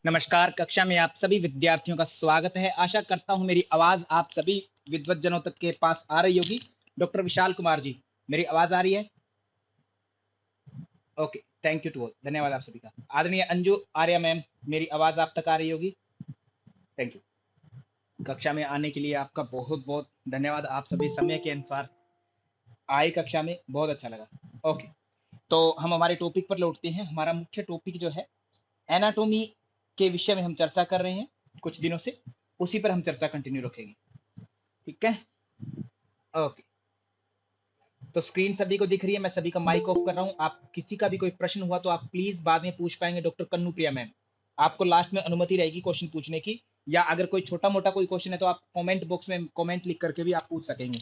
नमस्कार, कक्षा में आप सभी विद्यार्थियों का स्वागत है। आशा करता हूँ मेरी आवाज़ आप सभी विद्वज्जनों तक के पास आ रही होगी। डॉक्टर विशाल कुमार जी, मेरी आवाज़ आ रही है? Okay, thank you to all. धन्यवाद आप सभी का। आदरणीय अंजू आर्या मैम, मेरी आवाज़ आप तक आ रही होगी? Thank you. कक्षा में आने के लिए आपका बहुत-बहुत धन्यवाद। आप सभी समय के अनुसार आए कक्षा में, बहुत अच्छा लगा। ओके, तो हम हमारे टॉपिक पर लौटते हैं। हमारा मुख्य टॉपिक जो है एनाटॉमी के विषय में हम चर्चा कर रहे हैं कुछ दिनों से, उसी पर हम चर्चा कंटिन्यू रखेंगे। ठीक है? ओके, तो स्क्रीन सभी को दिख रही है, मैं सभी का माइक ऑफ कर रहा हूँ। आप किसी का भी कोई प्रश्न हुआ तो आप प्लीज बाद में पूछ पाएंगे डॉक्टर कन्नू प्रिया मैम। आपको लास्ट में अनुमति रहेगी क्वेश्चन पूछने की, या अगर कोई छोटा मोटा कोई क्वेश्चन है तो आप कमेंट बॉक्स में कमेंट लिख करके भी आप पूछ सकेंगे।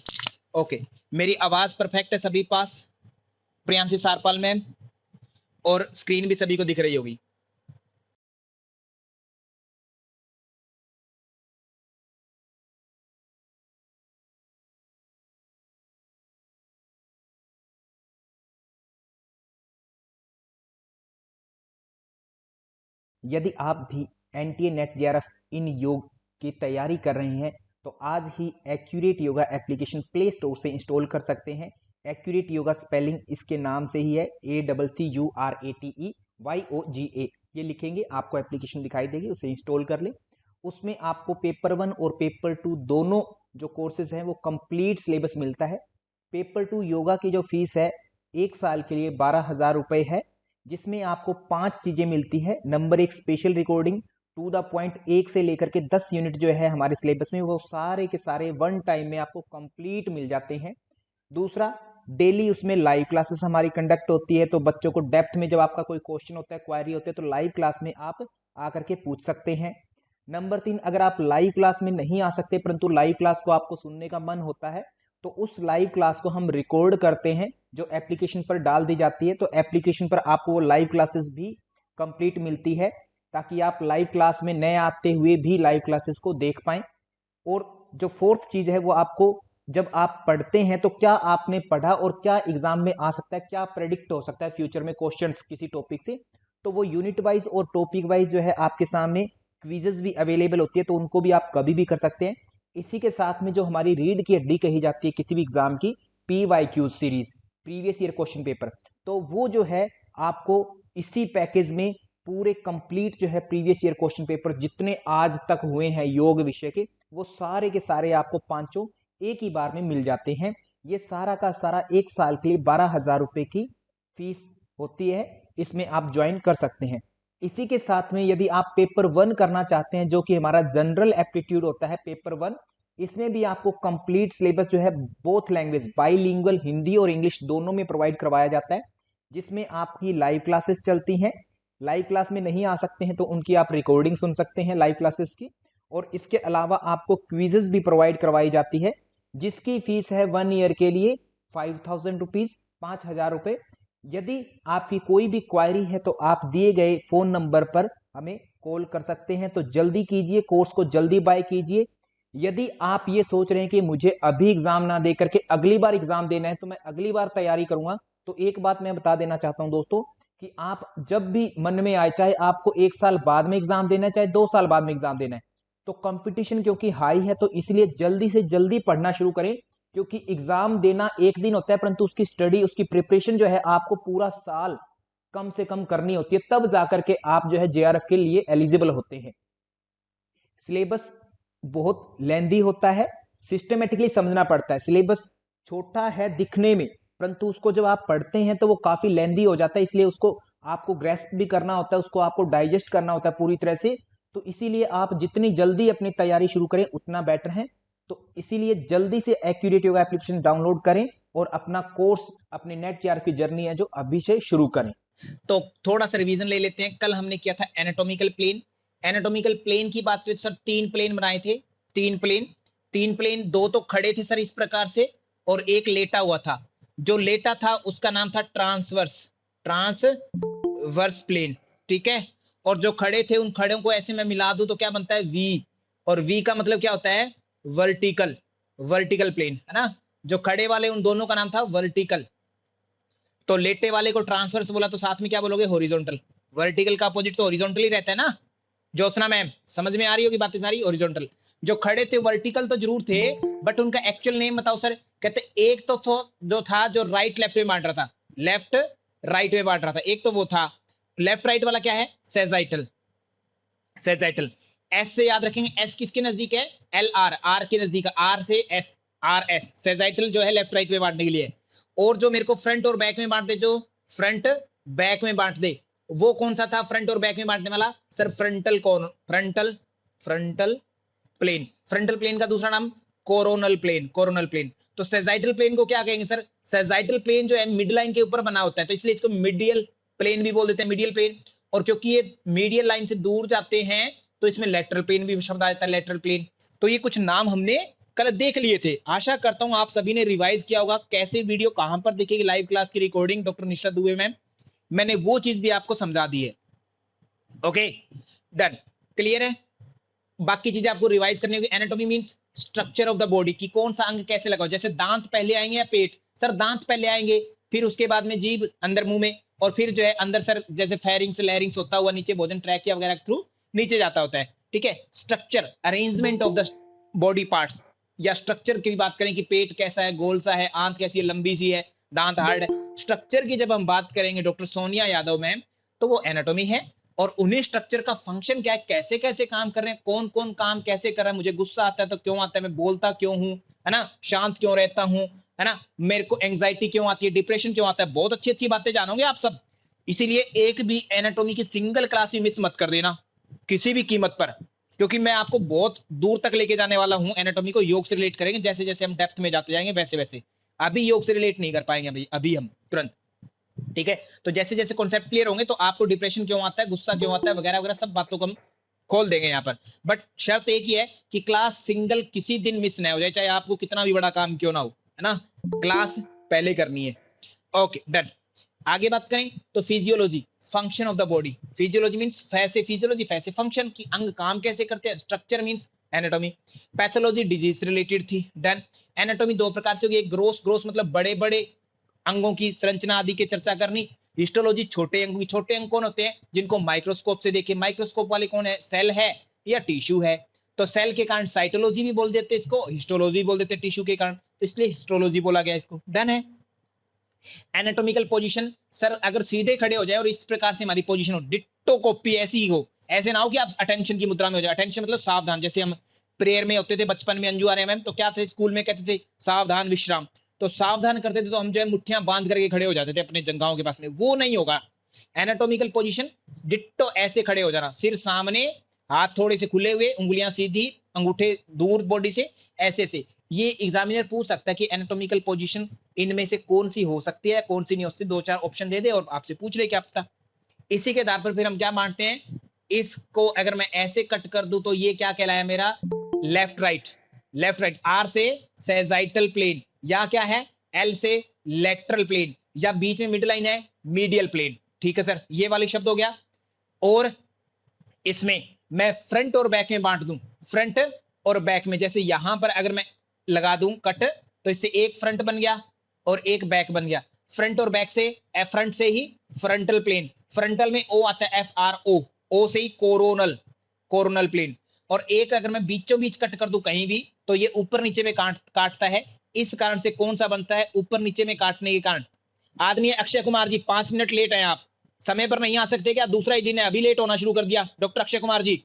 ओके, मेरी आवाज परफेक्ट है सभी पास? प्रियांशी सारपाल मैम, और स्क्रीन भी सभी को दिख रही होगी। यदि आप भी एनटीए नेट जेआरएफ इन योग की तैयारी कर रहे हैं तो आज ही accurate yoga application play store से इंस्टॉल कर सकते हैं। एक्यूरेट योगा स्पेलिंग इसके नाम से ही है, ACCURATEYOGA। ये लिखेंगे आपको एप्लीकेशन दिखाई देगी, उसे इंस्टॉल कर लें। उसमें आपको पेपर 1 और पेपर 2 दोनों जो कोर्सेज हैं वो कंप्लीट सिलेबस मिलता है। पेपर 2 योगा की जो फीस है 1 साल के लिए 12,000 रुपये है, जिसमें आपको 5 चीजें मिलती है। Number 1 special recording to the point, 1 से लेकर के 10 यूनिट जो है हमारे सिलेबस में वो सारे के सारे वन टाइम में आपको कंप्लीट मिल जाते हैं। दूसरा, डेली उसमें लाइव क्लासेस हमारी कंडक्ट होती है, तो बच्चों को डेप्थ में जब आपका कोई क्वेश्चन होता है, क्वेरी होते हैं, तो लाइव क्लास में आप आकर के पूछ सकते हैं। नंबर 3, अगर आप लाइव क्लास में नहीं आ सकते परंतु लाइव क्लास को आपको सुनने का मन होता है तो उस लाइव क्लास को हम रिकॉर्ड करते हैं जो एप्लीकेशन पर डाल दी जाती है। तो एप्लीकेशन पर आपको वो लाइव क्लासेस भी कंप्लीट मिलती है ताकि आप लाइव क्लास में नए आते हुए भी लाइव क्लासेस को देख पाएं। और जो फोर्थ चीज है वो आपको, जब आप पढ़ते हैं तो क्या आपने पढ़ा और क्या एग्जाम में आ सकता है, क्या प्रेडिक्ट हो सकता है फ्यूचर में क्वेश्चंस किसी टॉपिक से, तो वो यूनिट वाइज और टॉपिक वाइज जो है आपके सामने क्विजेस भी अवेलेबल होती है, तो उनको भी आप कभी भी कर सकते हैं। इसी के साथ में जो हमारी रीड की हड्डी कही जाती है किसी भी एग्जाम की, PYQ series, previous year question paper, तो वो जो है आपको इसी पैकेज में पूरे कंप्लीट जो है प्रीवियस ईयर क्वेश्चन पेपर जितने आज तक हुए हैं योग विषय के, वो सारे के सारे आपको पांचों एक ही बार में मिल जाते हैं। ये सारा का सारा 1 साल के लिए 12,000 रुपए की फीस होती है, इसमें आप ज्वाइन कर सकते हैं। इसी के साथ में यदि आप पेपर 1 करना चाहते हैं जो कि हमारा जनरल एप्टीट्यूड होता है पेपर 1, इसमें भी आपको कंप्लीट सिलेबस जो है बोथ लैंग्वेज बाइलिंगुअल हिंदी और इंग्लिश दोनों में प्रोवाइड करवाया जाता है, जिसमें आपकी लाइव क्लासेस चलती हैं। लाइव क्लास में नहीं आ सकते हैं तो उनकी आप रिकॉर्डिंग सुन सकते हैं लाइव क्लासेस की। और इसके अलावा आपको क्विजेस भी प्रोवाइड करवाई जाती है, जिसकी फीस है 1 ईयर के लिए 5,000 रुपीज, 5,000 रुपए। यदि आपकी कोई भी क्वायरी है तो आप दिए गए फोन नंबर पर हमें कॉल कर सकते हैं। तो जल्दी कीजिए, कोर्स को जल्दी बाय कीजिए। यदि आप ये सोच रहे हैं कि मुझे अभी एग्जाम ना दे करके अगली बार एग्जाम देना है तो मैं अगली बार तैयारी करूंगा, तो एक बात मैं बता देना चाहता हूं दोस्तों कि आप जब भी मन में आए, चाहे आपको 1 साल बाद में एग्जाम देना है चाहे 2 साल बाद में एग्जाम देना है, तो कंपटीशन क्योंकि हाई है तो इसलिए जल्दी से जल्दी पढ़ना शुरू करें। क्योंकि एग्जाम देना एक दिन होता है परंतु उसकी स्टडी, उसकी प्रिपरेशन जो है आपको पूरा साल कम से कम करनी होती है, तब जाकर के आप जो है जेआरएफ के लिए एलिजिबल होते हैं। सिलेबस बहुत लेंदी होता है, सिस्टमेटिकली समझना पड़ता है। सिलेबस छोटा है दिखने में परंतु उसको जब आप पढ़ते हैं तो वो काफी लेंदी हो जाता है, इसलिए उसको आपको ग्रेस्प भी करना होता है, उसको आपको डाइजेस्ट करना होता है पूरी तरह से। तो इसीलिए आप जितनी जल्दी अपनी तैयारी शुरू करें उतना बेटर है। तो इसीलिए जल्दी से एक्यूरेट योगा एप्लीकेशन डाउनलोड करें और अपना कोर्स, अपने नेट जेआरएफ की जर्नी है जो अभी से शुरू करें। तो थोड़ा सा रिवीजन ले लेते हैं। कल हमने किया था एनाटॉमिकल प्लेन। एनाटॉमिकल प्लेन की बात करें तो सर 3 प्लेन बनाए थे। 3 प्लेन 2 तो खड़े थे सर इस प्रकार से, और एक लेटा हुआ था। जो लेटा था उसका नाम था ट्रांसवर्स प्लेन, ठीक है। और जो खड़े थे उन खड़ों को ऐसे मैं मिला दूं तो क्या बनता है, वी। और वी का मतलब क्या होता है, वर्टिकल प्लेन, है ना। जो खड़े वाले उन दोनों का नाम था वर्टिकल। तो लेटे वाले को ट्रांसवर्स बोला तो साथ में क्या बोलोगे, हॉरिजॉन्टल। वर्टिकल का अपोजिट तो हॉरिजॉन्टल ही रहता है ना। ज्योत्सना मैम समझ में आ रही होगी बातें सारी। हॉरिजॉन्टल जो खड़े थे वर्टिकल तो जरूर थे, बट उनका एक्चुअल नेम बताओ सर। कहते एक तो जो था जो राइट लेफ्ट में बांट रहा था, लेफ्ट राइट में बांट रहा था, एक तो वो था। लेफ्ट राइट वाला क्या है? सेजाइटल। सेजाइटल एस से याद रखेंगे, एस किसके नजदीक है? एल आर, आर के नजदीक है, आर से एस, आर एस। सेजाइटल जो है लेफ्ट राइट में बांटने के लिए। और जो मेरे को फ्रंट और बैक में बांट दे, जो फ्रंट बैक में बांट दे, वो कौन सा था फ्रंट और बैक में बांटने वाला? सर फ्रंटल कौन? Frontal plane. फ्रंटल प्लेन का दूसरा नाम कोरोनल प्लेन। Coronal plane. तो सेजाइटल प्लेन को क्या कहेंगे सर? सेजाइटल प्लेन जो है मिड लाइन के ऊपर बना होता है, तो इसलिए इसको मिडियल प्लेन भी बोल देते हैं, मिडियल प्लेन। और क्योंकि ये मीडियल लाइन से दूर जाते हैं तो इसमें लेटरल प्लेन भी शब्द आ जाता है, लेटरल प्लेन। तो ये कुछ नाम हमने कल देख लिए थे। आशा करता हूं आप सभी ने रिवाइज किया होगा। कैसे वीडियो कहां पर दिखेगी? लाइव क्लास की रिकॉर्डिंग डॉक्टर निशा दुबे मैम, मैंने वो चीज भी आपको समझा दी है। ओके डन, क्लियर है। बाकी चीजें आपको रिवाइज करनी होगी। Anatomy means structure of the body, कि कौन सा अंग कैसे लगा हो। जैसे दांत पहले आएंगे या पेट? सर दांत पहले आएंगे, फिर उसके बाद में जीभ अंदर मुंह में, और फिर जो है अंदर सर जैसे फेरिंग्स लैरिंग्स होता हुआ नीचे भोजन ट्रैकिया वगैरह के थ्रू नीचे जाता होता है। ठीक है, structure arrangement of the body parts, या स्ट्रक्चर की बात करें कि पेट कैसा है, गोल सा है, आंत कैसी है, लंबी सी है, दांत हार्ड है। स्ट्रक्चर की जब हम बात करेंगे डॉक्टर सोनिया यादव मैम, तो वो एनाटॉमी है। और उन्हीं स्ट्रक्चर का फंक्शन क्या है, कैसे कैसे काम कर रहे हैं, कौन कौन काम कैसे कर रहा है, मुझे गुस्सा आता है तो क्यों आता है, मैं बोलता क्यों हूं, है ना, शांत क्यों रहता हूं, है ना, मेरे को एंजाइटी क्यों आती है, डिप्रेशन क्यों आता है। बहुत अच्छी अच्छी बातें जानोगे आप सब। इसीलिए एक भी एनाटॉमी की सिंगल क्लास भी मिस मत कर देना किसी भी कीमत पर, क्योंकि मैं आपको बहुत दूर तक लेके जाने वाला हूं। एनाटॉमी को योग से रिलेट करेंगे, जैसे जैसे हम डेप्थ में जाते जाएंगे वैसे वैसे। अभी योग से रिलेट नहीं कर पाएंगे भाई, अभी हम तुरंत। ठीक है, तो जैसे जैसे कॉन्सेप्ट क्लियर होंगे तो आपको डिप्रेशन क्यों आता है, गुस्सा क्यों आता है, वगैरह वगैरह सब बातों को हम खोल देंगे यहाँ पर। बट शर्त एक ही है कि क्लास सिंगल किसी दिन मिस ना हो जाए, चाहे आपको कितना भी बड़ा काम क्यों ना हो, है ना। क्लास पहले करनी है। Okay done. आगे बात करें तो physiology, function of the body. Physiology means फैसे फिजियोलॉजी, फैसे फंक्शन, की अंग काम कैसे करते हैं। Structure means anatomy. Pathology disease related थी। डन। एनाटॉमी दो प्रकार से होगी, एक ग्रोस, ग्रोस मतलब बड़े बड़े अंगों की संरचना आदि की चर्चा करनी। हिस्टोलॉजी छोटे अंगों की। छोटे अंग कौन होते हैं? जिनको माइक्रोस्कोप से देखे। माइक्रोस्कोप वाले कौन है? सेल है या टिश्यू है। तो सेल के कारण साइटोलॉजी भी बोल देते इसको, हिस्टोलॉजी बोल देते टिश्यू के कारण, तो इसलिए हिस्टोलॉजी बोला गया इसको। डन है। एनाटॉमिकल पोजीशन, सर अगर सीधे खड़े हो जाए और इस प्रकार से हमारी पोजीशन हो, डिट्टो कॉपी ऐसी ही हो, ऐसे ना हो कि आप अटेंशन की मुद्रा में हो जाए। अटेंशन मतलब सावधान, जैसे हम प्रेयर में होते थे बचपन में, अंजू आ रहे हैं मैम, तो क्या थे स्कूल में कहते थे सावधान विश्राम, तो सावधान करते थे तो हम जो है मुट्ठियां बांध करके खड़े हो जाते थे अपने जंघाओं के पास में, वो नहीं होगा। एनाटॉमिकल पोजीशन डिट्टो ऐसे खड़े हो जाना, सिर सामने, हाथ थोड़े से खुले हुए, उंगलियां सीधी, अंगूठे दूर बॉडी से, ऐसे से। ये एग्जामिनर पूछ सकता है कि एनाटॉमिकल पोजीशन इनमें से कौन सी हो सकती है, कौन सी नहीं हो सकती, दो चार ऑप्शन दे दे और आपसे पूछ ले क्या पता। इसी के आधार पर फिर हम क्या बांटते हैं, इसको अगर मैं ऐसे कट कर दूं तो ये क्या कहलाया मेरा, लेफ्ट राइट। Left right. आर से सेजाइटल प्लेन, या क्या है, एल से लेटरल प्लेन, या बीच में मिड लाइन है मीडियल प्लेन। ठीक है सर, ये वाले शब्द हो गया। और इसमें मैं फ्रंट और बैक में बांट दूं, फ्रंट और बैक में, जैसे यहां पर अगर मैं लगा दूं कट, तो इससे एक फ्रंट बन गया और एक बैक बन गया। फ्रंट और बैक से, फ्रंट से ही फ्रंटल प्लेन, फ्रंटल में ओ आता है, FRO, ओ से ही कोरोनल, कोरोनल प्लेन। और एक अगर मैं बीचों बीच कट कर दूं कहीं भी, तो ये ऊपर नीचे में काटता है। इस कारण से कौन सा बनता है, ऊपर नीचे में काटने के कारण। आदमी अक्षय कुमार जी 5 मिनट लेट है, आप समय पर नहीं आ सकते क्या? दूसरा ही दिन है, अभी लेट होना शुरू कर दिया डॉक्टर अक्षय कुमार जी।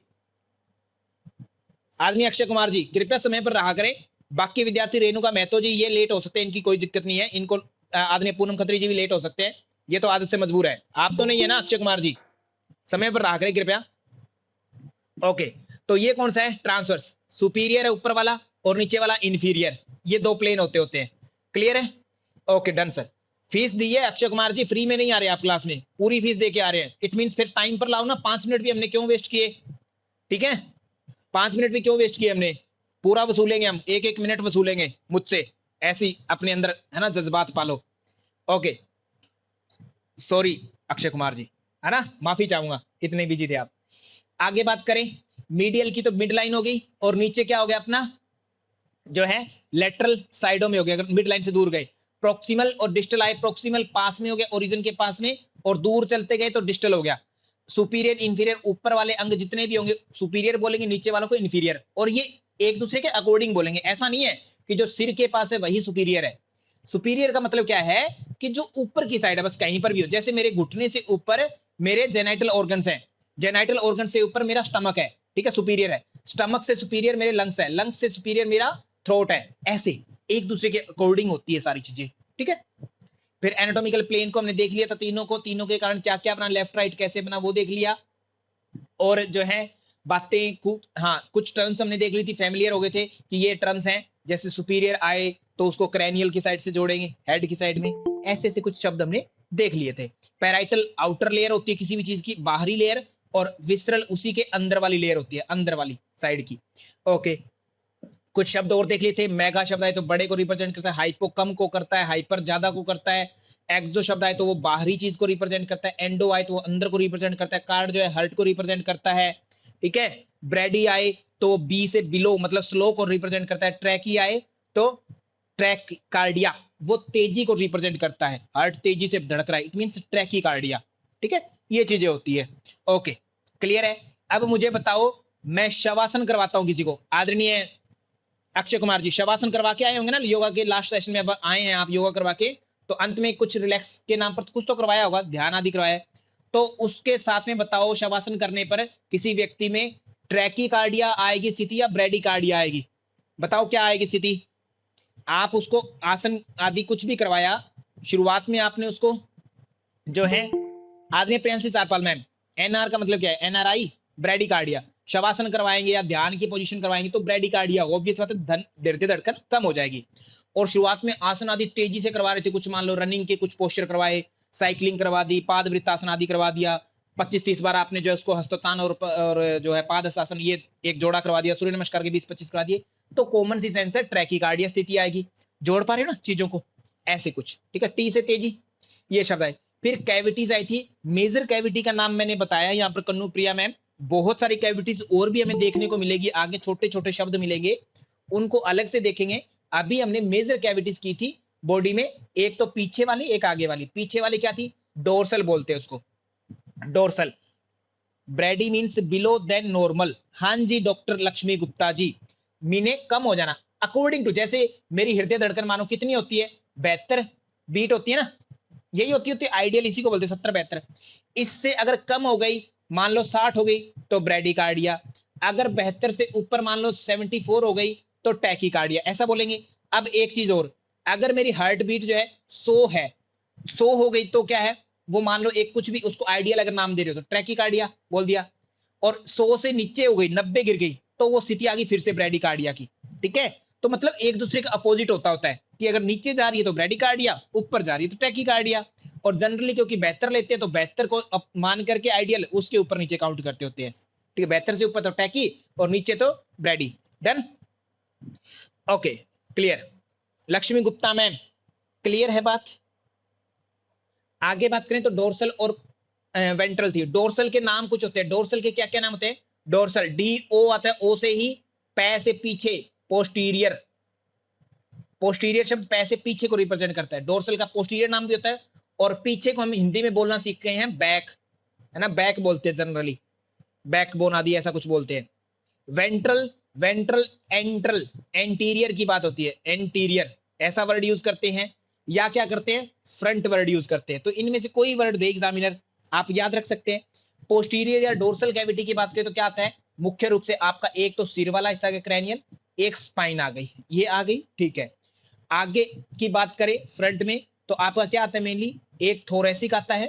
आदमी अक्षय कुमार जी कृपया समय पर रहा करें। बाकी विद्यार्थी रेणुका महतो जी ये लेट हो सकते हैं, इनकी कोई दिक्कत नहीं है, इनको आदमी पूनम खत्री जी भी लेट हो सकते हैं, ये तो आदत से मजबूर है। आप तो नहीं है ना अक्षय कुमार जी, समय पर रहा करें कृपया। ओके, तो ये कौन सा है, ट्रांसवर्स, सुपीरियर है ऊपर वाला और नीचे वाला इंफीरियर, ये दो प्लेन होते हैं। क्लियर है? Okay done sir. फीस दी है अक्षय कुमार जी, फ्री में नहीं आ रहे आप क्लास में, पूरी फीस दे के आ रहे हैं। इट मींस फिर टाइम पर लाओ ना, 5 मिनट भी हमने क्यों वेस्ट किए, ठीक है, 5 मिनट भी क्यों वेस्ट किए हमने, पूरा वसूलेंगे हम, एक एक मिनट वसूलेंगे मुझसे, ऐसी अपने अंदर है ना जज्बात पालो। ओके सॉरी अक्षय कुमार जी, है ना, माफी चाहूंगा, इतने बिजी थे आप। आगे बात करें, मीडियल की तो मिड लाइन हो गई, और नीचे क्या हो गया अपना, जो है लेटरल साइडों में हो गया, अगर मिड लाइन से दूर गए। प्रोक्सिमल और डिस्टल आए, प्रोक्सिमल पास में हो गया ओरिजिन के पास में, और दूर चलते गए तो डिस्टल हो गया। सुपीरियर इंफीरियर ऊपर वाले अंग जितने भी होंगे सुपीरियर बोलेंगे, नीचे वालों को इंफीरियर, और ये एक दूसरे के अकॉर्डिंग बोलेंगे। ऐसा नहीं है कि जो सिर के पास है वही सुपीरियर है। सुपीरियर का मतलब क्या है कि जो ऊपर की साइड है, बस कहीं पर भी हो, जैसे मेरे घुटने से ऊपर मेरे जेनाइटल ऑर्गन्स हैं, जेनाइटल ऑर्गन से ऊपर मेरा स्टमक है, ठीक है, सुपीरियर है। स्टमक से सुपीरियर मेरे लंग्स है, लंग्स से सुपीरियर मेरा थ्रोट है। ऐसे एक दूसरे के अकॉर्डिंग होती है सारी चीजें, ठीक है। फिर एनाटॉमिकल प्लेन को हमने देख लिया था, तीनों को, तीनों के कारण क्या क्या बना, लेफ्ट राइट कैसे बना वो देख लिया। और जो है बातें, हाँ कुछ टर्म्स हमने देख ली थी, फैमिलियर हो गए थे कि ये टर्म्स हैं, जैसे सुपीरियर आए तो उसको क्रैनियल की साइड से जोड़ेंगे, हेड की साइड में, ऐसे ऐसे कुछ शब्द हमने देख लिए थे। पैराइटल आउटर लेयर होती है किसी भी चीज की, बाहरी लेयर, और विसरल उसी के अंदर वाली लेयर होती है, अंदर वाली साइड की। ओके, कुछ शब्द और देख लिए थे। मेगा शब्द आए तो बड़े को रिप्रेजेंट करता है, हाइपो कम को करता है, हाइपर ज्यादा को करता है, एक्सो शब्द आए तो वो बाहरी चीज को रिप्रेजेंट करता है, एंडो आए तो वो अंदर को रिप्रेजेंट करता है, कार्ड जो है हार्ट को रिप्रेजेंट करता है, ठीक है। ब्रेडी आए तो बी से बिलो मतलब स्लो को रिप्रेजेंट करता है, ट्रैकी आए तो ट्रैक कार्डिया वो तेजी को रिप्रेजेंट करता है, हार्ट तेजी से धड़क रहा है, इट मींस ट्रैकी कार्डिया, ठीक है। ये चीजें होती है। ओके, क्लियर है। अब मुझे बताओ, मैं शवासन करवाता हूं किसी को, आदरणीय अक्षय कुमार जी शवासन करवा के आए होंगे ना, योगा के लास्ट सेशन में अब आए हैं आप योगा करवा के, तो अंत में कुछ रिलैक्स के नाम पर कुछ तो करवाया होगा, ध्यान आदि करवाया, तो उसके साथ में बताओ शवासन करने पर किसी व्यक्ति में ट्रैकीकार्डिया आएगी स्थिति या ब्रेडिकार्डिया आएगी? बताओ क्या आएगी स्थिति। आप उसको आसन आदि कुछ भी करवाया, शुरुआत में आपने उसको जो है आदरणीय प्रियंशी सारपाल मैम, एनआर का मतलब क्या है, एनआरआई, ब्रेडिकार्डिया। शवासन करवाएंगे या ध्यान की पोजीशन करवाएंगे तो ब्रेडिकार्डिया, ऑब्वियस बात है, हृदय धड़कन कम हो जाएगी। और शुरुआत में आसन आदि तेजी से करवा रहे थे, कुछ मान लो रनिंग के कुछ पोस्चर करवाए, साइकिलिंग करवा दी, पाद वृत्तासन आदि करवा दिया, 25-30 बार आपने जो है उसको हस्तोत्तान और जो है पाद हस्तासन ये एक जोड़ा करवा दिया, सूर्य नमस्कार के 20-25 करवा दिए, तो कॉमन सी सेंस है ट्रैकीकार्डिया स्थिति आएगी। जोड़ पा रहे हो ना चीजों को, ऐसे कुछ, ठीक है। टी से तेजी, ये शब्द है। फिर कैविटीज आई थी, मेजर कैविटी का नाम मैंने बताया यहाँ पर कन्नू प्रिया मैम, बहुत सारी कैविटीज और भी हमें देखने को मिलेगी, आगे छोटे छोटे शब्द मिलेंगे, उनको अलग से देखेंगे। अभी हमने मेजर कैविटीज की थी बॉडी में, एक तो पीछे वाली एक आगे वाली। पीछे वाली क्या थी, डोर्सल बोलते हैं उसको, dorsal. Brady means below than normal, हाँ जी डॉक्टर लक्ष्मी गुप्ता जी, मीने कम हो जाना अकॉर्डिंग टू, जैसे मेरी हृदय धड़कन मानो कितनी होती है, 72 बीट होती है ना, यही होती है आइडियल, इसी को बोलते हैं 70-72। इससे अगर कम हो गई, मान लो 60 हो गई तो ब्रेडिकार्डिया, अगर 72 से ऊपर मान लो 74 हो गई तो टैकीकार्डिया, ऐसा बोलेंगे। अब एक चीज और, अगर मेरी हार्ट बीट जो है 100 है, 100 हो गई तो क्या है, वो मान लो एक कुछ भी उसको आइडियल अगर नाम दे रहे हो तो ट्रैकीकार्डिया बोल दिया, और 100 से नीचे हो गई, 90 गिर गई, तो वो स्थिति आ गई फिर से ब्रेडिकार्डिया की, ठीक है। तो मतलब एक दूसरे का अपोजिट होता है कि अगर नीचे जा रही है तो ब्रेडिकार्डिया, ऊपर जा रही है तो टैकीकार्डिया। और जनरली क्योंकि 72 लेते हैं तो 72 को मान करके आइडियल उसके ऊपर नीचे काउंट करते होते हैं, ठीक है। 72 से ऊपर तो टैकी और नीचे तो ब्रेडी, done, okay, clear. Lakshmi Gupta ma'am clear है बात। आगे बात करें तो डोर्सल और वेंट्रल थी। डोर्सल के नाम कुछ होते हैं, डोर्सल के क्या क्या नाम होते हैं, डोर्सल डी ओ आता है, ओ से ही, पै से पीछे, पोस्टीरियर, पोस्टीरियर शब्द पै से पीछे को रिप्रेजेंट करता है, डोर्सल का पोस्टीरियर नाम भी होता है। और पीछे को हम हिंदी में बोलना सीख गए हैं बैक, है ना, बैक बोलते हैं जनरली, बैकबोन आदि ऐसा कुछ बोलते हैं। वेंट्रल, वेंट्रल एंट्रल, एंटीरियर की बात होती है, एंटीरियर ऐसा वर्ड यूज करते हैं, या क्या करते हैं, फ्रंट वर्ड यूज करते हैं। तो इनमें से कोई वर्ड दे एग्जामिनर, आप याद रख सकते हैं। पोस्टीरियर या डोर्सल कैविटी की बात करें तो क्या आता है, मुख्य रूप से आपका एक तो सिर वाला हिस्सा का क्रैनियल, एक स्पाइन आ गई, ये आ गई, ठीक है। आगे की बात करें फ्रंट में तो आपका क्या आता है, मेनली एक थोरेसिक आता है,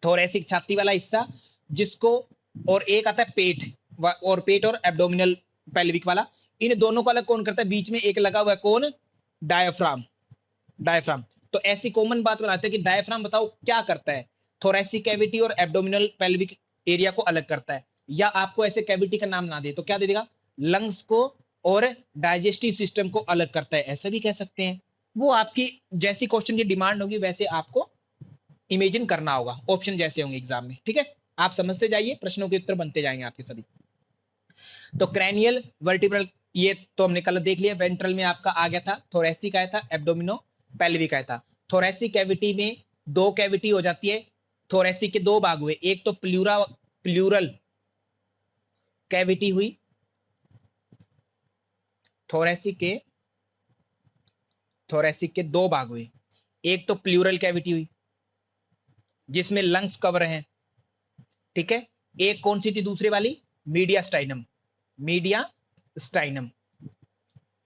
थोरेसिक छाती वाला हिस्सा जिसको, और एक आता है पेट, और पेट और एब्डोमिनल पेल्विक वाला, इन दोनों को अलग कौन करता है, बीच में एक लगा हुआ है कौन, डायफ्राम, डायफ्राम। तो ऐसी कॉमन बात बनाते हैं कि डायफ्राम बताओ क्या करता है, थोरेसिक कैविटी और एब्डोमिनल पेल्विक एरिया को अलग करता है। या आपको ऐसे कैविटी का नाम ना दे तो क्या दे देगा, लंग्स को और डाइजेस्टिव सिस्टम को अलग करता है, ऐसा भी कह सकते हैं। वो आपकी जैसी क्वेश्चन की डिमांड होगी वैसे आपको इमेजिन करना होगा, ऑप्शन जैसे होंगे एग्जाम में, ठीक है। आप समझते जाइए, प्रश्नों के उत्तर बनते जाएंगे आपके सभी। तो क्रैनियल, वर्टिब्रल ये तो हमने कल देख लिया। वेंट्रल में आपका आ गया था, थोरेसिक आया था, एब्डोमिनो पेल्विक आया था। थोरेसिक कैविटी में दो कैविटी हो जाती है, थोरेसिक के दो भाग हुए, एक तो प्लूरल कैविटी हुई, थोरेसिक के दो भाग हुए, एक तो प्लूरल कैविटी हुई जिसमें लंग्स कवर हैं, ठीक है। एक कौन सी थी दूसरी वाली, मीडियास्टाइनम।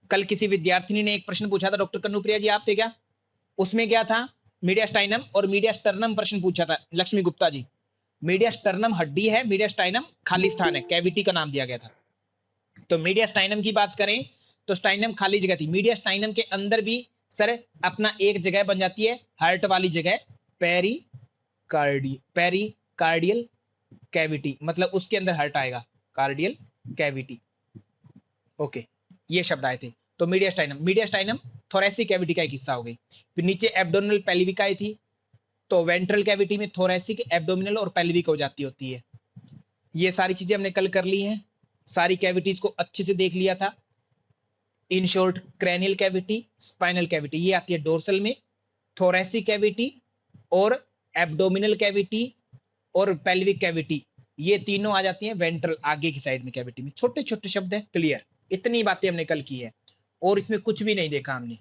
कल किसी विद्यार्थिनी ने एक प्रश्न पूछा था, डॉक्टर कन्नुप्रिया जी आप थे क्या, उसमें क्या था, मीडियास्टाइनम और मीडियास्टर्नम प्रश्न पूछा था, लक्ष्मी गुप्ता जी। मीडियास्टर्नम हड्डी है, मीडियास्टाइनम खाली स्थान है, कैविटी का नाम दिया गया था। तो मीडियास्टाइनम की बात करें तो स्टाइनम खाली जगह थी, मीडियास्टाइनम के अंदर भी सर अपना एक जगह बन जाती है हार्ट वाली जगह, पेरिकार्डियल कैविटी, मतलब उसके अंदर हार्ट आएगा, कार्डियल कैविटी। ओके, ये शब्द आए थे। तो मीडियास्टाइनम थोरेसिक कैविटी का एक हिस्सा हो गई। फिर नीचे एब्डोमिनल पेल्विक आई थी, तो वेंट्रल कैविटी में थोरेसिक, एब्डोमिनल और पेल्विक हो जाती होती है। ये सारी चीजें हमने कल कर ली हैं, सारी कैविटीज को अच्छे से देख लिया था। In short, cranial cavity, spinal cavity ये आती है डोर्सल में, थोरेसिक कैविटी और एब्डोमिनल कैविटी और पेल्विक कैविटी ये तीनों आ जाती हैं वेंट्रल आगे की साइड में कैविटी में। छोटे छोटे शब्द है, क्लियर, इतनी बातें हमने कल की है और इसमें कुछ भी नहीं देखा हमने।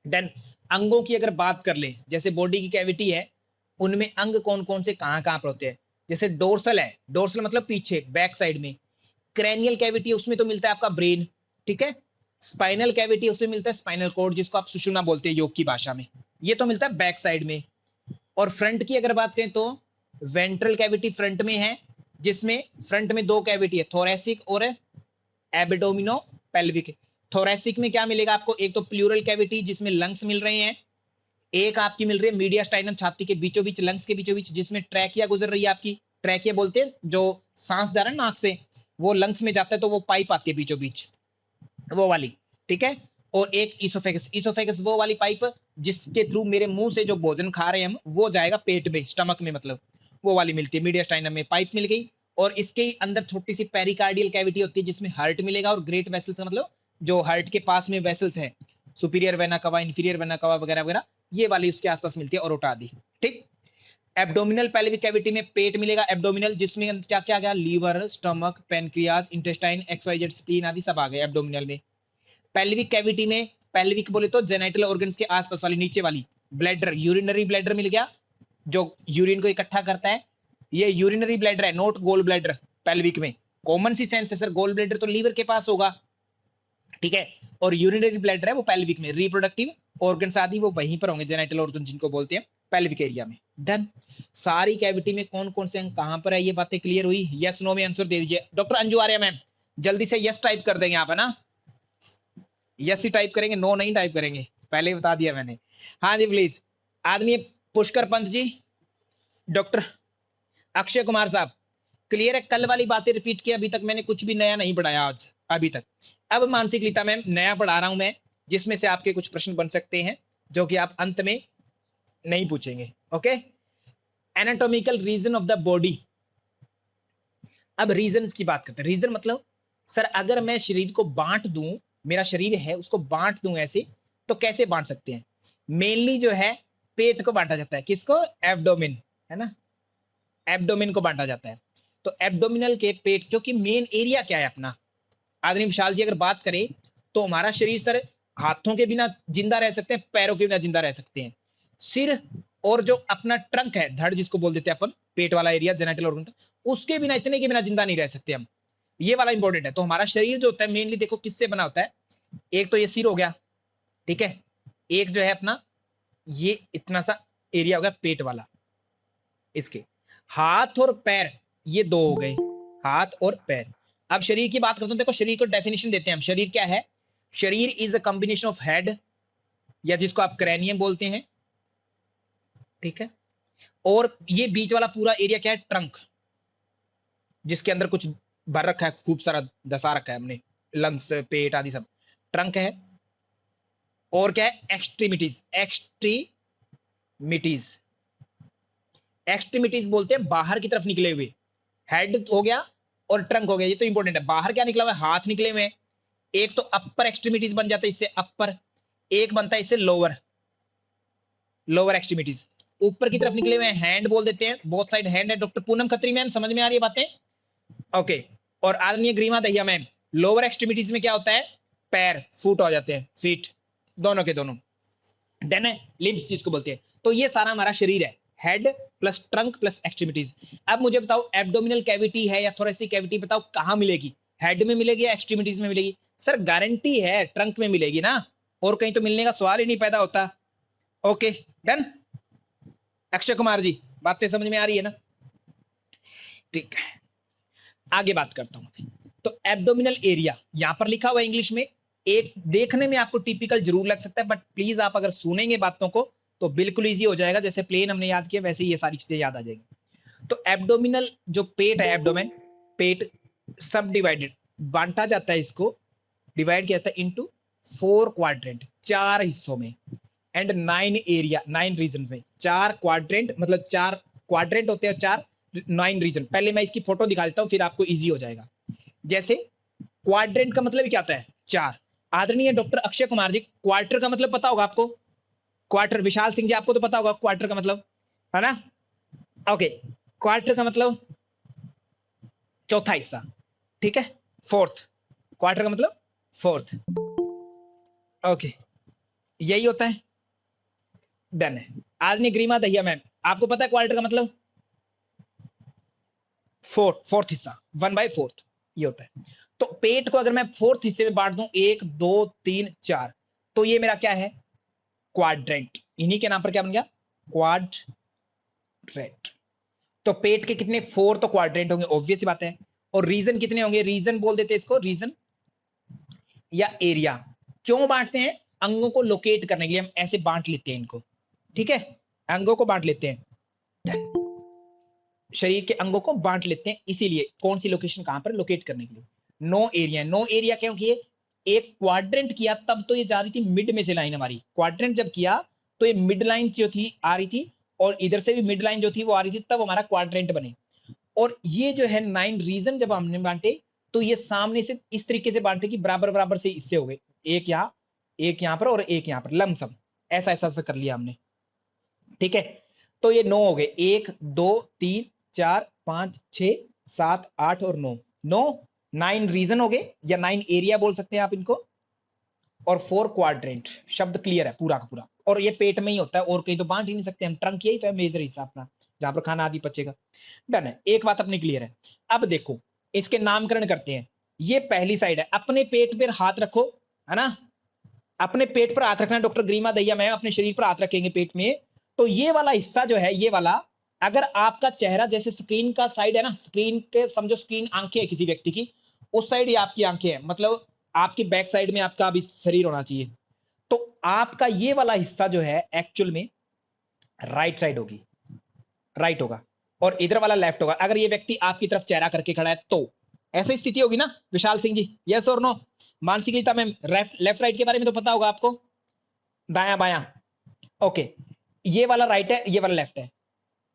देन अंगों की अगर बात कर ले, जैसे बॉडी की कैविटी है, उनमें अंग कौन कौन से कहां कहां पर होते हैं, जैसे डोर्सल है, डोर्सल मतलब पीछे बैक साइड में, क्रैनियल कैविटी है उसमें तो मिलता है आपका ब्रेन, ठीक है। स्पाइनल कैविटी उसमें मिलता है स्पाइनल कोड, जिसको आप सुषुम्ना बोलते हैं योग की भाषा में, ये तो मिलता है बैक साइड में। और फ्रंट की अगर बात करें तो वेंट्रल कैविटी फ्रंट में है, जिसमें फ्रंट में दो कैविटी है, थोरेसिक और एब्डोमिनो पेल्विक। थोरेसिक में क्या मिलेगा आपको, एक तो प्लूरल कैविटी जिसमें लंग्स मिल रहे हैं, एक आपकी मिल रही है मीडियास्टाइनम छाती के बीचों बीच, लंग्स के बीचों बीच, जिसमें ट्रैकिया गुजर रही है आपकी, ट्रैकिया बोलते हैं जो सांस जा रहा है नाक से वो लंग्स में जाता है, तो वो पाइप आती है बीचों बीच, वो वाली, ठीक है। और एक इसोफेगस वो वाली पाइप जिसके थ्रू मेरे मुंह से जो भोजन खा रहे हैं हम वो जाएगा पेट में, स्टमक में, मतलब वो वाली मिलती है, मीडियास्टाइनम में पाइप मिल गई। और इसके अंदर छोटी सी पेरिकार्डियल कैविटी होती है जिसमें हार्ट मिलेगा, और ग्रेट वेसल्स का मतलब जो हार्ट के पास में वेसल्स है, सुपीरियर वेना कवा, इंफीरियर वेना कवा वगैरह वगैरह, ये वाली उसके आसपास मिलती है, और ओटा आदि, ठीक। एब्डोमिनल पेल्विक कैविटी में पेट मिलेगा, एब्डोमिनल जिसमें क्या क्या गया, liver, stomach, pancreas, intestine, XYZ, spleen आदि सब आ गए एब्डोमिनल में। पेल्विक कैविटी में, पेल्विक बोले तो जेनिटल ऑर्गन्स के आसपास वाली नीचे वाली, ब्लैडर, यूरिनरी ब्लैडर मिल गया जो यूरिन को इकट्ठा करता है, ये यूरिनरी ब्लैडर है, नोट गोल ब्लैडर। पेल्विक में कॉमन सी सेंस है सर, गोल ब्लैडर तो लीवर के पास होगा, ठीक है, और यूरिनरी ब्लैडर है वो पेल्विक में, रिप्रोडक्टिव ऑर्गन्स आदि वो वहीं पर होंगे, जेनिटल ऑर्गन जिनको बोलते हैं पेल्विक एरिया में। डन, सारी कैविटी में कौन कौन से अंग कहां पर है, ये बातें क्लियर हुई। यस नो में आंसर दे दीजिए। डॉक्टर अंजू आर्या मैम जल्दी से यस टाइप कर देंगे आप, है ना, यस ही टाइप करेंगे, नो नहीं टाइप करेंगे, पहले ही बता दिया मैंने। हाँ जी प्लीज, आदमी पुष्कर पंत जी, डॉक्टर अक्षय कुमार साहब, क्लियर है। कल वाली बातें रिपीट की, अभी तक मैंने कुछ भी नया नहीं पढ़ाया आज अभी तक। अब मानसिक लीता मैम नया पढ़ा रहा हूं मैं, जिसमें से आपके कुछ प्रश्न बन सकते हैं जो कि आप अंत में नहीं पूछेंगे। Okay, anatomical region of the body. अब रीजन की बात करते हैं। रीजन मतलब सर अगर मैं शरीर को बांट दूं, मेरा शरीर है उसको बांट दूं ऐसे, तो कैसे बांट सकते हैं। मेनली जो है पेट को बांटा जाता है, किसको, एब्डोमिन, है ना, एब्डोमिन को बांटा जाता है। तो एब्डोमिनल के पेट, क्योंकि मेन एरिया क्या है अपना, आदमी विशाल जी अगर बात करें तो हमारा शरीर सर हाथों के बिना जिंदा रह सकते हैं, पैरों के बिना जिंदा रह सकते हैं, सिर और जो अपना ट्रंक है, धड़ जिसको बोल देते हैं अपन, पेट वाला एरिया जेनिटल ऑर्गन, उसके बिना, इतने के बिना जिंदा नहीं रह सकते हम। ये वाला इंपॉर्टेंट है। तो हमारा शरीर जो होता है मेनली देखो किससे बना होता है, एक तो ये सिर हो गया, ठीक है, एक जो है अपना ये इतना सा एरिया हो गया पेट वाला, इसके हाथ और पैर ये दो हो गए, हाथ और पैर। अब शरीर की बात करते हैं, देखो शरीर को डेफिनेशन देते हैं हम, शरीर क्या है, शरीर is a combination of head, या जिसको आप क्रैनियम बोलते हैं, ठीक है, और ये बीच वाला पूरा एरिया क्या है, ट्रंक, जिसके अंदर कुछ भर रखा है, खूब सारा दसा रखा है हमने, लंग्स, पेट आदि सब, ट्रंक है। और क्या है, एक्सट्रीमिटीज, एक्सट्रीमिटीज बोलते हैं बाहर की तरफ निकले हुए, हेड हो गया और ट्रंक हो गया, ये तो इंपॉर्टेंट है। बाहर क्या निकला हुआ है, हाथ निकले हुए हैं, एक तो अपर एक्सट्रीमिटीज बन जाता है इससे, अपर, एक बनता है इससे लोअर एक्सट्रीमिटीज। ऊपर की तरफ निकले हुए हैंड बोल देते हैं, बोथ साइड हैंड है। डॉक्टर पूनम खत्री मैम समझ में आ रही है बातें? ओके। और आदरणीय ग्रीमा दहिया मैम, लोअर एक्सट्रीमिटीज में क्या होता है? पैर, फुट हो जाते हैं, फीट, दोनों के दोनों। देन लिम्स जिसको बोलते हैं। तो ये सारा हमारा शरीर है, head plus trunk plus extremities. अब मुझे बताओ एब्डोमिनल कैविटी है या थोरेसिक कैविटी, बताओ कहां मिलेगी? हेड में मिलेगी या एक्सट्रीमिटीज में मिलेगी? सर गारंटी है ट्रंक में मिलेगी ना, और कहीं तो मिलने का सवाल ही नहीं पैदा होता। Okay done. अक्षय कुमार जी बातें समझ में आ रही है ना? ठीक है, आगे बात करता हूं अभी। तो एब्डोमिनल एरिया यहां पर लिखा हुआ है इंग्लिश में, एक देखने में आपको टिपिकल जरूर लग सकता है, बट प्लीज आप अगर सुनेंगे बातों को तो बिल्कुल इजी हो जाएगा। जैसे प्लेन हमने याद किया वैसे ही ये सारी चीजें याद आ जाएंगी। तो एब्डोमिनल जो पेट है, एब्डोमेन पेट सब डिवाइडेड, बांटा जाता है, इसको डिवाइड किया जाता है इनटू 4 क्वाड्रेंट, 4 हिस्सों में, एंड 9 एरिया, 9 रीजन में। 4 क्वाड्रेंट मतलब 4 क्वाड्रेंट होते हैं, 4 9 रीजन। पहले मैं इसकी फोटो दिखा देता हूं, फिर आपको इजी हो जाएगा। जैसे क्वाड्रेंट का मतलब क्या होता है? 4। आदरणीय डॉक्टर अक्षय कुमार जी, क्वार्टर का मतलब पता होगा आपको? क्वार्टर, विशाल सिंह जी आपको तो पता होगा क्वार्टर का मतलब, है ना? ओके, क्वार्टर का मतलब चौथा हिस्सा, ठीक है, फोर्थ। क्वार्टर का मतलब फोर्थ। ओके, यही होता है। डन है। आदरणीय ग्रीमा दहिया मैम, आपको पता है क्वार्टर का मतलब? फोर्थ हिस्सा, 1/4 ये होता है। तो पेट को अगर मैं फोर्थ हिस्से में बांट दूं, 1 2 3 4, तो ये मेरा क्या है? क्वाड्रेंट। इन्हीं के नाम पर क्या बन गया? क्वाड्रेंट। तो पेट के कितने? 4 तो क्वाड्रेंट होंगे, ऑब्वियस बात है। और रीजन कितने होंगे? रीजन बोल देते हैं इसको, रीजन या एरिया। क्यों बांटते हैं? अंगों को लोकेट करने के लिए हम ऐसे बांट लेते हैं इनको, ठीक है, अंगों को बांट लेते हैं, शरीर के अंगों को बांट लेते हैं, इसीलिए कौन सी लोकेशन कहां पर लोकेट करने के लिए। नो एरिया, नो एरिया क्यों किए? एक क्वाड्रेंट किया तब तो ये जा रही थी मिड में से लाइन हमारी, क्वाड्रेंट जब किया तो ये मिड लाइन जो थी आ रही थी, और इधर से भी मिड लाइन जो थी वो आ रही थी, तब हमारा क्वाड्रेंट बने। और ये जो है 9 रीजन जब हमने बांटे, तो ये सामने से इस तरीके से बांटे कि बराबर बराबर से इससे हो गए, एक यहां पर और एक यहां पर, लमसम ऐसा ऐसा कर लिया हमने, ठीक है। तो ये 9 हो गए, 1 2 3 4 5 6 7 8 और 9, 9 रीजन हो गए, या 9 एरिया बोल सकते हैं आप इनको, और 4 क्वाड्रेंट। शब्द क्लियर है पूरा का पूरा। और ये पेट में ही होता है, और कहीं तो बांट ही नहीं सकते हम, ट्रंक यही तो है मेजर हिस्सा अपना, जहां पर खाना आदि पचेगा। डन है, एक बात अपनी क्लियर है। अब देखो इसके नामकरण करते हैं। ये पहली साइड है, अपने पेट पर हाथ रखो, है ना, अपने पेट पर हाथ रखना। डॉक्टर ग्रीमा दहिया मैम अपने शरीर पर हाथ रखेंगे पेट में, तो ये वाला हिस्सा जो है, ये वाला, अगर आपका चेहरा जैसे स्क्रीन का साइड है ना, स्क्रीन के समझो स्क्रीन आंखें है किसी व्यक्ति की, उस साइड ही आपकी आंखें है, मतलब आपकी बैक साइड में आपका अभी शरीर होना चाहिए। तो आपका ये वाला हिस्सा जो है एक्चुअल में राइट साइड होगी, राइट होगा, और इधर वाला लेफ्ट होगा। अगर ये व्यक्ति आपकी तरफ चेहरा करके खड़ा है तो ऐसी स्थिति होगी ना विशाल सिंह जी, यस और नो? मानसिकता में लेफ्ट राइट के बारे में तो पता होगा आपको, दाया बाया। ओके, ये वाला राइट है, ये वाला लेफ्ट है।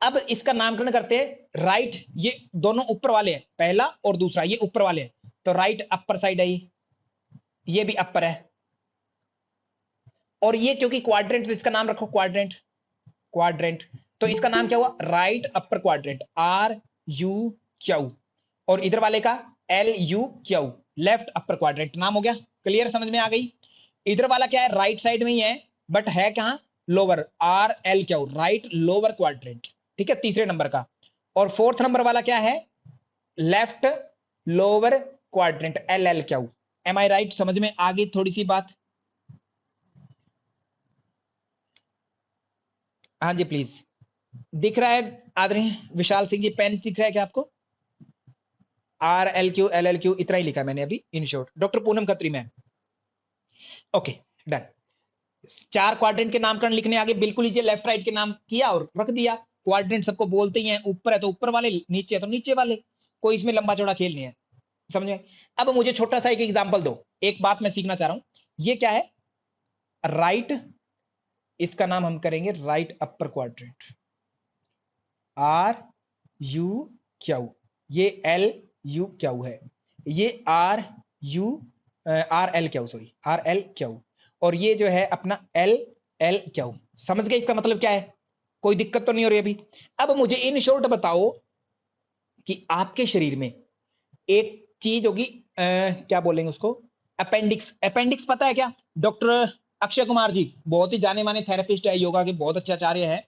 अब इसका नामकरण करते हैं राइट, ये दोनों ऊपर वाले हैं, पहला और दूसरा ये ऊपर वाले हैं, तो राइट अपर साइड है, ये भी अपर है। और ये क्योंकि क्वाड्रेंट, तो इसका नाम रखो क्वाड्रेंट, क्वाड्रेंट। तो इसका नाम क्या हुआ? Right upper quadrant, RUQ। और इधर वाले का LUQ, लेफ्ट अपर क्वाड्रेंट। नाम हो गया क्लियर, समझ में आ गई? इधर वाला क्या है? राइट साइड में ही है, बट है कहां? Lower, RLQ, right lower quadrant, ठीक है, तीसरे नंबर का। और फोर्थ नंबर वाला क्या है? Left lower quadrant, LLQ। Am I right? समझ में आ गई थोड़ी सी बात? हाँ जी प्लीज। दिख रहा है आदरणीय विशाल सिंह जी, पेन दिख रहा है क्या आपको? RLQ LLQ इतना ही लिखा मैंने अभी in short. Doctor Poonam Khatri ma'am, okay done. 4 quadrant के नामकरण लिखने आगे बिल्कुल लीजिए, लेफ्ट राइट के नाम किया और रख दिया। क्वाड्रेंट सबको बोलते ही हैं, ऊपर है तो ऊपर वाले, नीचे है तो नीचे वाले, कोई इसमें लंबा चौड़ा खेल नहीं है, समझे? अब मुझे छोटा सा एक एग्जांपल दो, एक बात मैं सीखना चाह रहा हूं। ये क्या है? राइट, इसका नाम हम करेंगे राइट अपर क्वाड्रेंट, RUQ। ये LUQ है, ये RLQ, सॉरी RLQ। और ये जो है अपना LLQ। समझ गए इसका मतलब क्या है? कोई दिक्कत तो नहीं हो रही अभी? अब मुझे इन शॉर्ट बताओ कि आपके शरीर में एक चीज होगी, क्या बोलेंगे उसको, अपेंडिक्स। अपेंडिक्स पता है क्या? डॉक्टर अक्षय कुमार जी बहुत ही जाने माने थेरेपिस्ट है, योगा के बहुत अच्छे आचार्य है,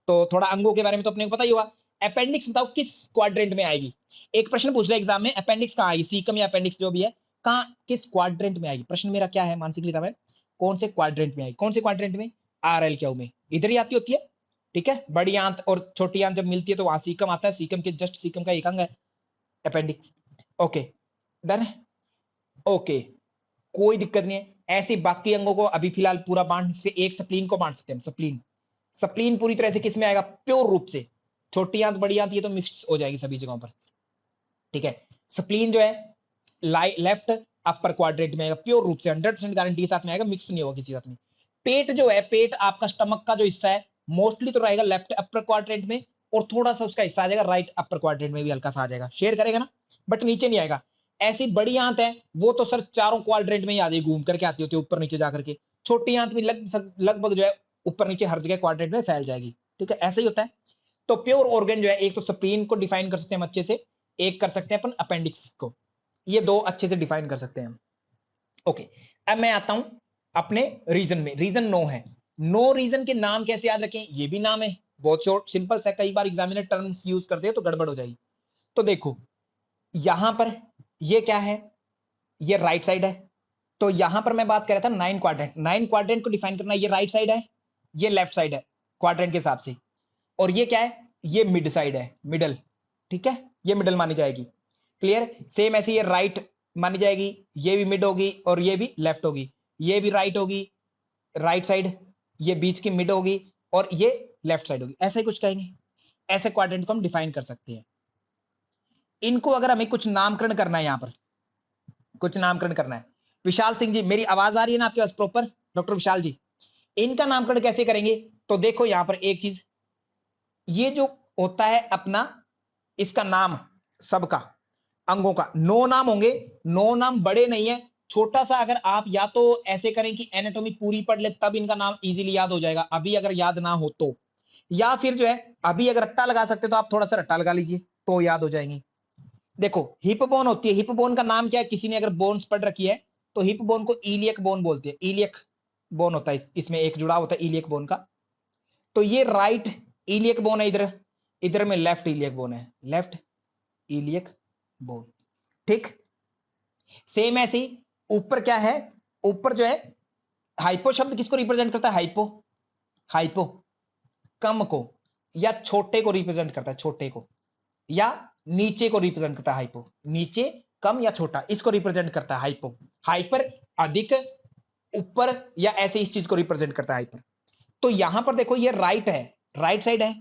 तो थोड़ा अंगों के बारे में तो अपने को पता ही होगा। अपेंडिक्स बताओ किस क्वाड्रेंट में आएगी? एक प्रश्न पूछ रहे एग्जाम में, अपेंडिक्स कहाँ आएगी, सीकम या अपेंडिक्स जो भी है, कहाँ किस क्वाड्रेंट में आएगी? प्रश्न मेरा क्या है मानसिक लिखा है, कौन से क्वाड्रेंट में आएगी? कौन से क्वाड्रेंट में? RL क्यू में, इधर ही आती होती है। ठीक है, बड़ी आंत और छोटी आंत जब मिलती है तो वहां सीकम आता है, सीकम के जस्ट सीकम का एक अंग है अपेंडिक्स। ओके डन है, ओके कोई दिक्कत नहीं है। ऐसे बाकी अंगों को अभी फिलहाल पूरा बांट सकते, एक स्प्लीन को बांट सकते हैं। स्प्लीन, स्प्लीन पूरी तरह से किस में आएगा? प्योर रूप से। छोटी आंत बड़ी आंत ये तो मिक्स हो जाएगी सभी जगहों पर। ठीक है, स्प्लीन जो है लेफ्ट अपर क्वाड्रेंट में आएगा, प्योर रूप से 100% गारंटी के साथ में आएगा, मिक्स नहीं होगा किसी साथ में। पेट जो है, पेट आपका स्टमक का जो हिस्सा है मोस्टली तो रहेगा लेफ्ट अपर क्वाड्रेंट में, और थोड़ा सा उसका हिस्सा आ जाएगा राइट अपर क्वाड्रेंट में भी, हल्का सा आ जाएगा, शेयर करेगा ना, बट नीचे नहीं आएगा। ऐसी बड़ी आंत है वो तो सर चारों क्वाड्रेंट में ही आ जाएगी, घूम करके आती होती है ऊपर नीचे जाकर के। छोटी आंत भी लगभग जो है ऊपर नीचे हर जगह क्वाड्रेंट में फैल जाएगी। ठीक है, ऐसा ही होता है। तो प्योर ऑर्गन जो है, एक तो स्प्लीन को डिफाइन कर सकते हैं हम अच्छे से, एक कर सकते हैं अपन अपेंडिक्स को, ये दो अच्छे से डिफाइन कर सकते हैं हम। ओके, अब मैं आता हूं अपने रीजन में। रीजन नो है, नो रीजन के नाम कैसे याद रखें? ये भी नाम है बहुत शॉर्ट सिंपल सा, कई बार एग्जामिनर टर्म्स यूज करते हैं तो गड़बड़ हो जाएगी। तो देखो यहां पर ये क्या है, ये राइट साइड है, तो यहां पर मैं बात कर रहा था 9 क्वाड्रेंट। 9 क्वाड्रेंट को डिफाइन करना, ये राइट साइड है, ये लेफ्ट साइड है क्वाड्रेंट के हिसाब से, और ये क्या है, ये मिड साइड है, मिडल। ठीक है, ये मिडल मानी जाएगी। क्लियर? सेम ऐसे ये राइट मानी जाएगी, ये भी मिड होगी और ये भी लेफ्ट होगी, ये भी राइट होगी राइट साइड, ये बीच की मिड होगी और ये लेफ्ट साइड होगी, ऐसा ही कुछ कहेंगे। ऐसे क्वाड्रेंट को हम डिफाइन कर सकते हैं। इनको अगर हमें कुछ नामकरण करना है, यहां पर कुछ नामकरण करना है। विशाल सिंह जी, मेरी आवाज आ रही है ना आपके पास प्रॉपर? डॉक्टर विशाल जी, इनका नामकरण कैसे करेंगे? तो देखो यहां पर एक चीज, ये जो होता है अपना, इसका नाम सबका अंगों का 9 नाम होंगे। 9 नाम बड़े नहीं है, छोटा सा, अगर आप या तो ऐसे करें कि एनाटॉमी पूरी पढ़ ले तब इनका नाम इजीली याद हो जाएगा, अभी अगर याद ना हो तो, या फिर जो है अभी अगर रट्टा लगा सकते तो आप थोड़ा सा रट्टा लगा लीजिए तो याद हो जाएंगे। देखो हिप बोन होती है, हिप बोन का नाम क्या है? किसी ने अगर बोन्स पढ़ रखी है तो हिप बोन को इलियक बोन बोलते हैं, इलियक बोन होता है, इसमें एक जुड़ा होता है इलियक बोन का। तो ये राइट इलियक बोन है, इधर इधर में लेफ्ट इलियक बोन है, लेफ्ट इलियक बोन। ठीक, सेम ऐसी ऊपर क्या है, ऊपर जो है हाइपो शब्द किसको रिप्रेजेंट करता है? हाइपो, हाइपो कम को या छोटे को रिप्रेजेंट करता है, छोटे को, या नीचे को रिप्रेजेंट करता है हाइपो, नीचे कम या छोटा इसको रिप्रेजेंट करता है हाइपो। हाइपर अधिक, ऊपर, या ऐसे इस चीज को रिप्रेजेंट करता है हाइपर। तो यहां पर देखो ये राइट है, राइट साइड है,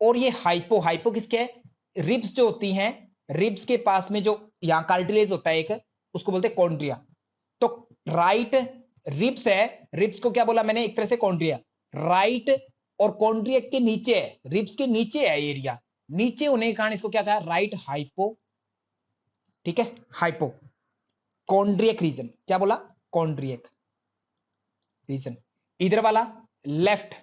और ये हाइपो, हाइपो किसके है? रिब्स जो होती हैं, रिब्स के पास में जो यहां कार्टिलेज होता है एक, उसको बोलते हैं कॉन्ड्रिया। तो राइट रिब्स है, रिब्स को क्या बोला मैंने? एक तरह से कॉन्ड्रिया। राइट और कॉन्ड्रिया के नीचे है, रिब्स के नीचे है एरिया, नीचे होने के कारण इसको क्या कहा? Right hypo. ठीक है, हाइपो कॉन्ड्रियक रीजन, क्या बोला? कॉन्ड्रियक रीजन। इधर वाला लेफ्ट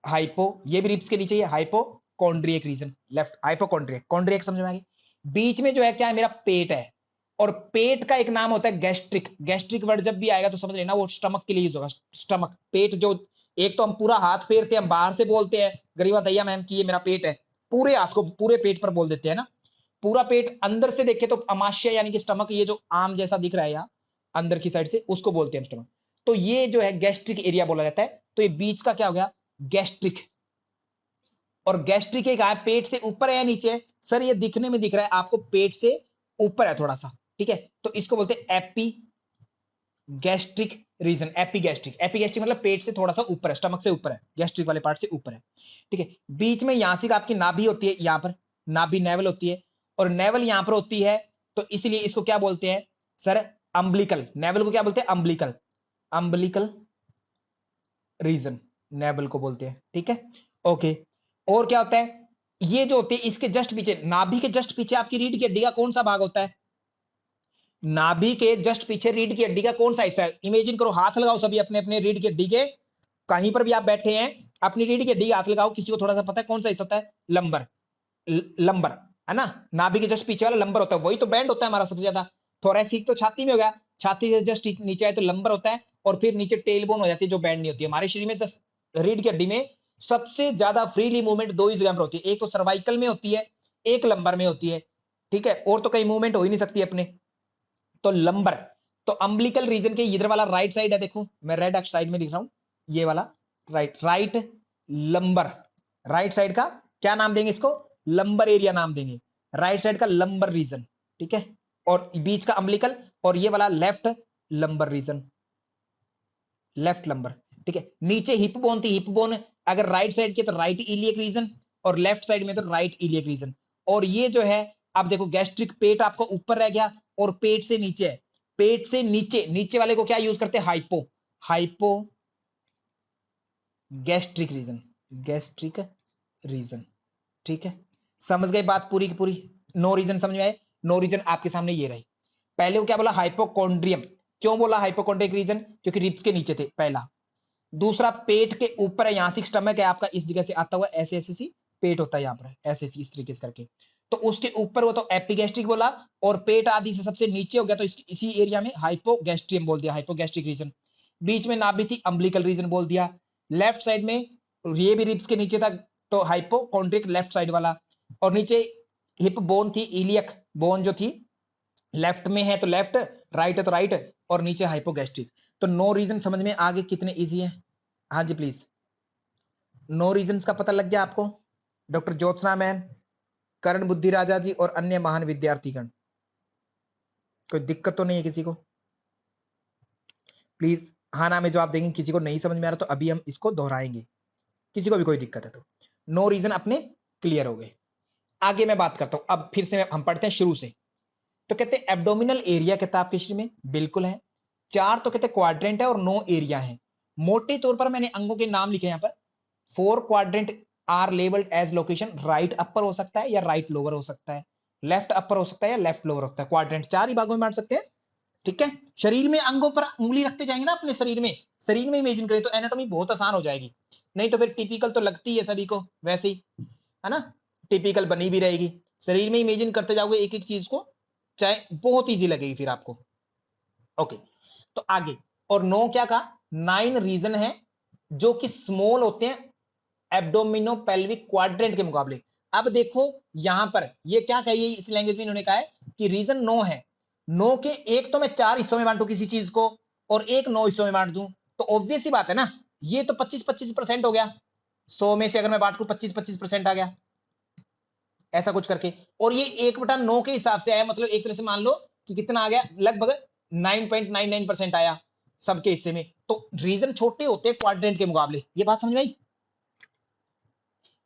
हाइपो, ये भी रिब्स के नीचे है, हाइपो कॉन्ड्रियक रीजन, लेफ्ट हाइपोकॉन्ड्रियक। कॉन्ड्रियक समझ में आ गई? बीच में जो है क्या है? मेरा पेट है, और पेट का एक नाम होता है गैस्ट्रिक। गैस्ट्रिक वर्ड जब भी आएगा तो समझ लेना वो स्टमक के लिए यूज होगा। स्टमक, पेट जो, एक तो हम पूरा हाथ फेरते हैं, हम बाहर से बोलते हैं गरीबा दैया मैम की ये मेरा पेट है, पूरे हाथ को पूरे पेट पर बोल देते हैं ना, पूरा पेट। अंदर से देखे तो अमाशय यानी कि स्टमक, ये जो आम जैसा दिख रहा है यहाँ अंदर की साइड से, उसको बोलते हैं स्टमक। तो ये जो है गैस्ट्रिक एरिया बोला जाता है। तो ये बीच का क्या हो गया? गैस्ट्रिक। और गैस्ट्रिक एक है, पेट से ऊपर है या नीचे है? सर ये दिखने में दिख रहा है आपको पेट से ऊपर है थोड़ा सा, ठीक है, तो इसको बोलते हैं epigastric region. Epigastric, epigastric मतलब पेट से थोड़ा सा ऊपर है, स्टमक से ऊपर है, गैस्ट्रिक वाले पार्ट से ऊपर है। ठीक है, बीच में यहां से आपकी नाभि होती है, यहां पर नाभि नेवल होती है, और नेवल यहां पर होती है, तो इसलिए इसको क्या बोलते हैं सर? अम्बलिकल। नेवल को क्या बोलते हैं? अम्बलिकल, अम्बलिकल रीजन नेवल को बोलते हैं। ठीक है, ओके। और क्या होता है? ये जो होते हैं इसके जस्ट पीछे, नाभि के जस्ट पीछे आपकी रीढ़ की हड्डी का कौन सा भाग होता है? नाभि के जस्ट पीछे रीढ़ की हड्डी का कौन सा हिस्सा है? इमेजिन करो, हाथ लगाओ सभी अपने अपने रीढ़ की हड्डी के, कहीं पर भी आप बैठे हैं अपनी रीढ़ की हड्डी हाथ लगाओ, किसी को थोड़ा सा पता है कौन सा हिस्सा होता है? लंबर, लंबर है ना, नाभि के जस्ट पीछे वाला लंबर होता है, वही तो बैंड होता है हमारा सबसे ज्यादा। थोरैसिक तो छाती में हो गया, छाती से जस्ट नीचे आए तो लंबर होता है, और फिर नीचे टेल बोन हो जाती है जो बैंड नहीं होती है। हमारे शरीर में रीढ़ की हड्डी में सबसे ज्यादा फ्रीली मूवमेंट दो ही जगह पर होती है, एक तो सर्वाइकल में होती है, एक लंबर में होती है, ठीक है, और तो कहीं मूवमेंट हो ही नहीं सकती अपने। तो लंबर, तो अम्बिलिकल रीजन के इधर वाला राइट साइड है, देखो मैं रेड साइड में लिख रहा हूं, ये वाला राइट लंबर, राइट साइड का क्या नाम देंगे इसको? लंबर एरिया नाम देंगे, राइट साइड का लंबर रीजन, ठीक है, और बीच का अम्बिलिकल, और ये वाला left lumbar region, left lumbar, ठीक है। नीचे हिप बोन थी, हिप बोन अगर राइट साइड की तो राइट इलियक रीजन, और लेफ्ट साइड में तो राइट इलियक रीजन। और ये जो है आप देखो गैस्ट्रिक, पेट आपको ऊपर रह गया और पेट से नीचे है, पेट से नीचे, नीचे वाले को क्या यूज करते हैं? Hypo, hypogastric region, gastric region, ठीक है। समझ गए बात पूरी की पूरी? नो रीजन समझ में आए? नो रीजन आपके सामने ये रही। पहले वो क्या बोला? हाइपोकॉन्ड्रियम। क्यों बोला हाइपोकॉन्ड्रियक रीजन? क्योंकि रिब्स के नीचे थे, पहला। दूसरा पेट के ऊपर है, यहां से स्टमक है आपका, इस जगह से आता हुआ ऐसे ऐसे सी पेट होता है यहाँ पर, ऐसे सी इस तरीके से करके, तो उसके ऊपर वो तो एपिगैस्ट्रिक बोला, और पेट आदि से सबसे नीचे हो गया तो इसी एरिया में हाइपोगैस्ट्रियम बोल दिया, हाइपोगैस्ट्रिक रीजन। बीच में नाभि थी, अम्बिलिकल रीजन बोल दिया। लेफ्ट साइड में ये भी रिब्स के नीचे था तो हाइपोकॉन्ड्रियक लेफ्ट साइड वाला, और नीचे हिप बोन थी, इलियक बोन जो थी लेफ्ट में है तो लेफ्ट, राइट है तो राइट, और नीचे हाइपोगैस्ट्रिक। तो नो रीजन समझ में आगे कितने इजी है? हाँ जी प्लीज। नो रीजन का पता लग गया आपको? डॉक्टर ज्योत्सना मैम, करण बुद्धि राजा जी और अन्य महान विद्यार्थीगण, कोई दिक्कत तो नहीं है किसी को? प्लीज हाँ ना में जवाब देंगे। किसी को नहीं समझ में आ रहा तो अभी हम इसको दोहराएंगे, किसी को भी कोई दिक्कत है तो। नो रीजन अपने क्लियर हो गए। आगे मैं बात करता हूं, अब फिर से हम पढ़ते हैं शुरू से। तो कहते हैं एब्डोमिनल एरिया कहता है आपके शरीर में, बिल्कुल है। चार तो कहते हैं क्वाड्रेंट है और 9 एरिया है। मोटे तौर पर मैंने अंगों के नाम लिखे यहां पर। 4 quadrant are labelled as location, right upper हो सकता है या राइट लोअर हो सकता है, लेफ्ट अपर हो सकता है या लेफ्ट लोअर होता है। क्वाड्रेंट चार ही भागों में बांट सकते हैं, ठीक है। शरीर में अंगों पर उंगली रखते जाएंगे ना अपने शरीर में इमेजिन करें तो एनाटॉमी बहुत आसान हो जाएगी। नहीं तो फिर टिपिकल तो लगती है सभी को वैसे ही, है ना, टिपिकल बनी भी रहेगी। शरीर में इमेजिन करते जाओगे एक एक चीज को, चाहे बहुत इजी लगेगी फिर आपको। ओके, तो आगे, और 9 क्या कहा? 9 रीजन है जो कि स्मॉल होते हैं एब्डोमिनोपेल्विक क्वाड्रेंट के मुकाबले। अब देखो यहां पर ये क्या कहिए, इस लैंग्वेज में इन्होंने कहा है कि रीजन 9 है, 9 के एक तो मैं 4 हिस्सों में बांटू किसी चीज को, और एक 9 हिस्सों में बांट दूं, तो ऑब्वियस सी बात है ना, ये तो 25-25% हो गया। 100 में से अगर मैं बांट दूं 25-25% आ गया, ऐसा कुछ करके। और ये 1/9 के हिसाब से आया, मतलब एक तरह से मान लो कि कितना आ गया, लगभग 9.99% आया सबके हिस्से में। तो रीजन छोटे होते हैं क्वाड्रेंट के मुकाबले, ये बात समझ में आई?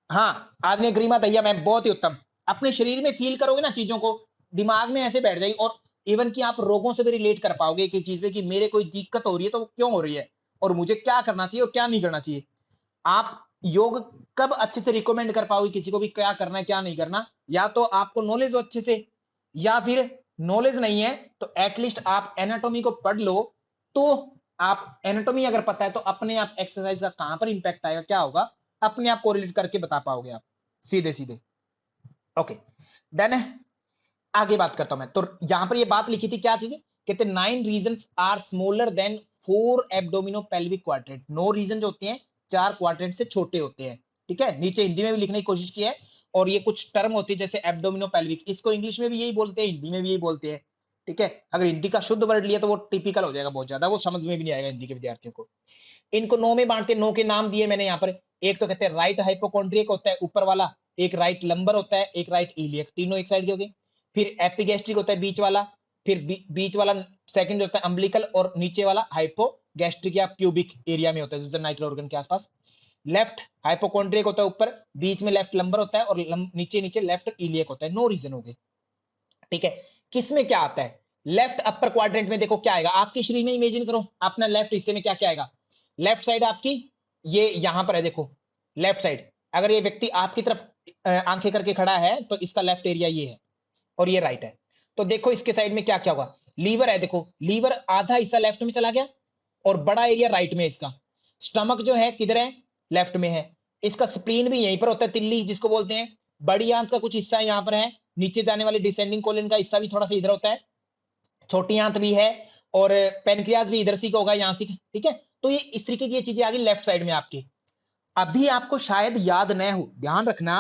हाँ, आदमी ग्रीमा दैया मैम, बहुत ही उत्तम। अपने शरीर में फील करोगे ना चीजों को, दिमाग में ऐसे बैठ जाएगी, और इवन कि आप रोगों से भी रिलेट कर पाओगे एक एक चीज में कि मेरे कोई दिक्कत हो रही है तो वो क्यों हो रही है, और मुझे क्या करना चाहिए और क्या नहीं करना चाहिए। आप योग कब अच्छे से रिकमेंड कर पाओगे किसी को भी, क्या करना है क्या नहीं करना? या तो आपको नॉलेज हो अच्छे से, या फिर नॉलेज नहीं है तो एटलीस्ट आप एनाटॉमी को पढ़ लो। तो आप एनाटॉमी अगर पता है तो अपने आप एक्सरसाइज का कहां पर इंपैक्ट आएगा, क्या होगा, अपने आप कोरिलेट करके बता पाओगे आप सीधे सीधे। ओके, देन आगे बात करता हूं मैं। तो यहां पर ये बात लिखी थी क्या चीज, कहते हैं 9 reasons are smaller than 4 abdomino pelvic quadrant. 9 region जो होते हैं 4 क्वाड्रेंट से छोटे होते हैं, ठीक है। नीचे हिंदी में भी लिखने की कोशिश की है, और ये कुछ टर्म होती है जैसे एब्डोमिनो पेल्विक, इसको इंग्लिश में भी यही बोलते हैं, हिंदी में भी यही बोलते हैं, ठीक है। अगर हिंदी का शुद्ध वर्ड लिया तो वो टिपिकल हो जाएगा बहुत ज्यादा, वो समझ में भी नहीं आएगा हिंदी के विद्यार्थियों को। इनको 9 में बांटते हैं, 9 के नाम दिए मैंने यहाँ पर। एक तो कहते हैं राइट हाइपोकॉन्ड्रियक होता है ऊपर वाला, एक राइट लंबर होता है, एक राइट इलियक, तीनों एक साइड के हो गए। फिर एपिगैस्ट्रिक होता है बीच वाला, फिर बीच वाला सेकंड होता है अम्बिलिकल, और नीचे वाला हाइपोगैस्ट्रिक या प्यूबिक एरिया में होता है नाइट्रो ऑर्गन के आसपास। लेफ्ट हाइपोकॉन्ड्रियक होता है ऊपर, बीच में लेफ्ट लंबर होता है, और नीचे नीचे लेफ्ट इलियक होता है। नो रीजन हो गए, ठीक है। किसमें क्या आता है? लेफ्ट अपर क्वाड्रेंट में देखो क्या आएगा, आपके शरीर में इमेजिन करो अपना लेफ्ट हिस्से में क्या क्या आएगा। लेफ्ट साइड आपकी ये यहां पर है, देखो लेफ्ट साइड, अगर ये व्यक्ति आपकी तरफ आंखें करके खड़ा है तो इसका लेफ्ट एरिया ये है, और ये राइट है। तो देखो इसके साइड में क्या क्या होगा, लीवर है, देखो लीवर आधा हिस्सा लेफ्ट में चला गया और बड़ा एरिया राइट में इसका। स्टमक जो है किधर है? लेफ्ट में है। इसका स्प्लीन भी यहीं पर होता है, तिल्ली जिसको बोलते हैं। बड़ी आंत का कुछ हिस्सा यहाँ पर है, नीचे जाने वाले डिसेंडिंग कोलन का हिस्सा भी थोड़ा सा इधर होता है, छोटी आंत भी है, और पेनक्रियाज भी इधर से होगा, यहाँ से, ठीक है। तो ये इस तरीके की ये चीजें आ गई लेफ्ट साइड में आपकी। अभी आपको शायद याद न हो, ध्यान रखना,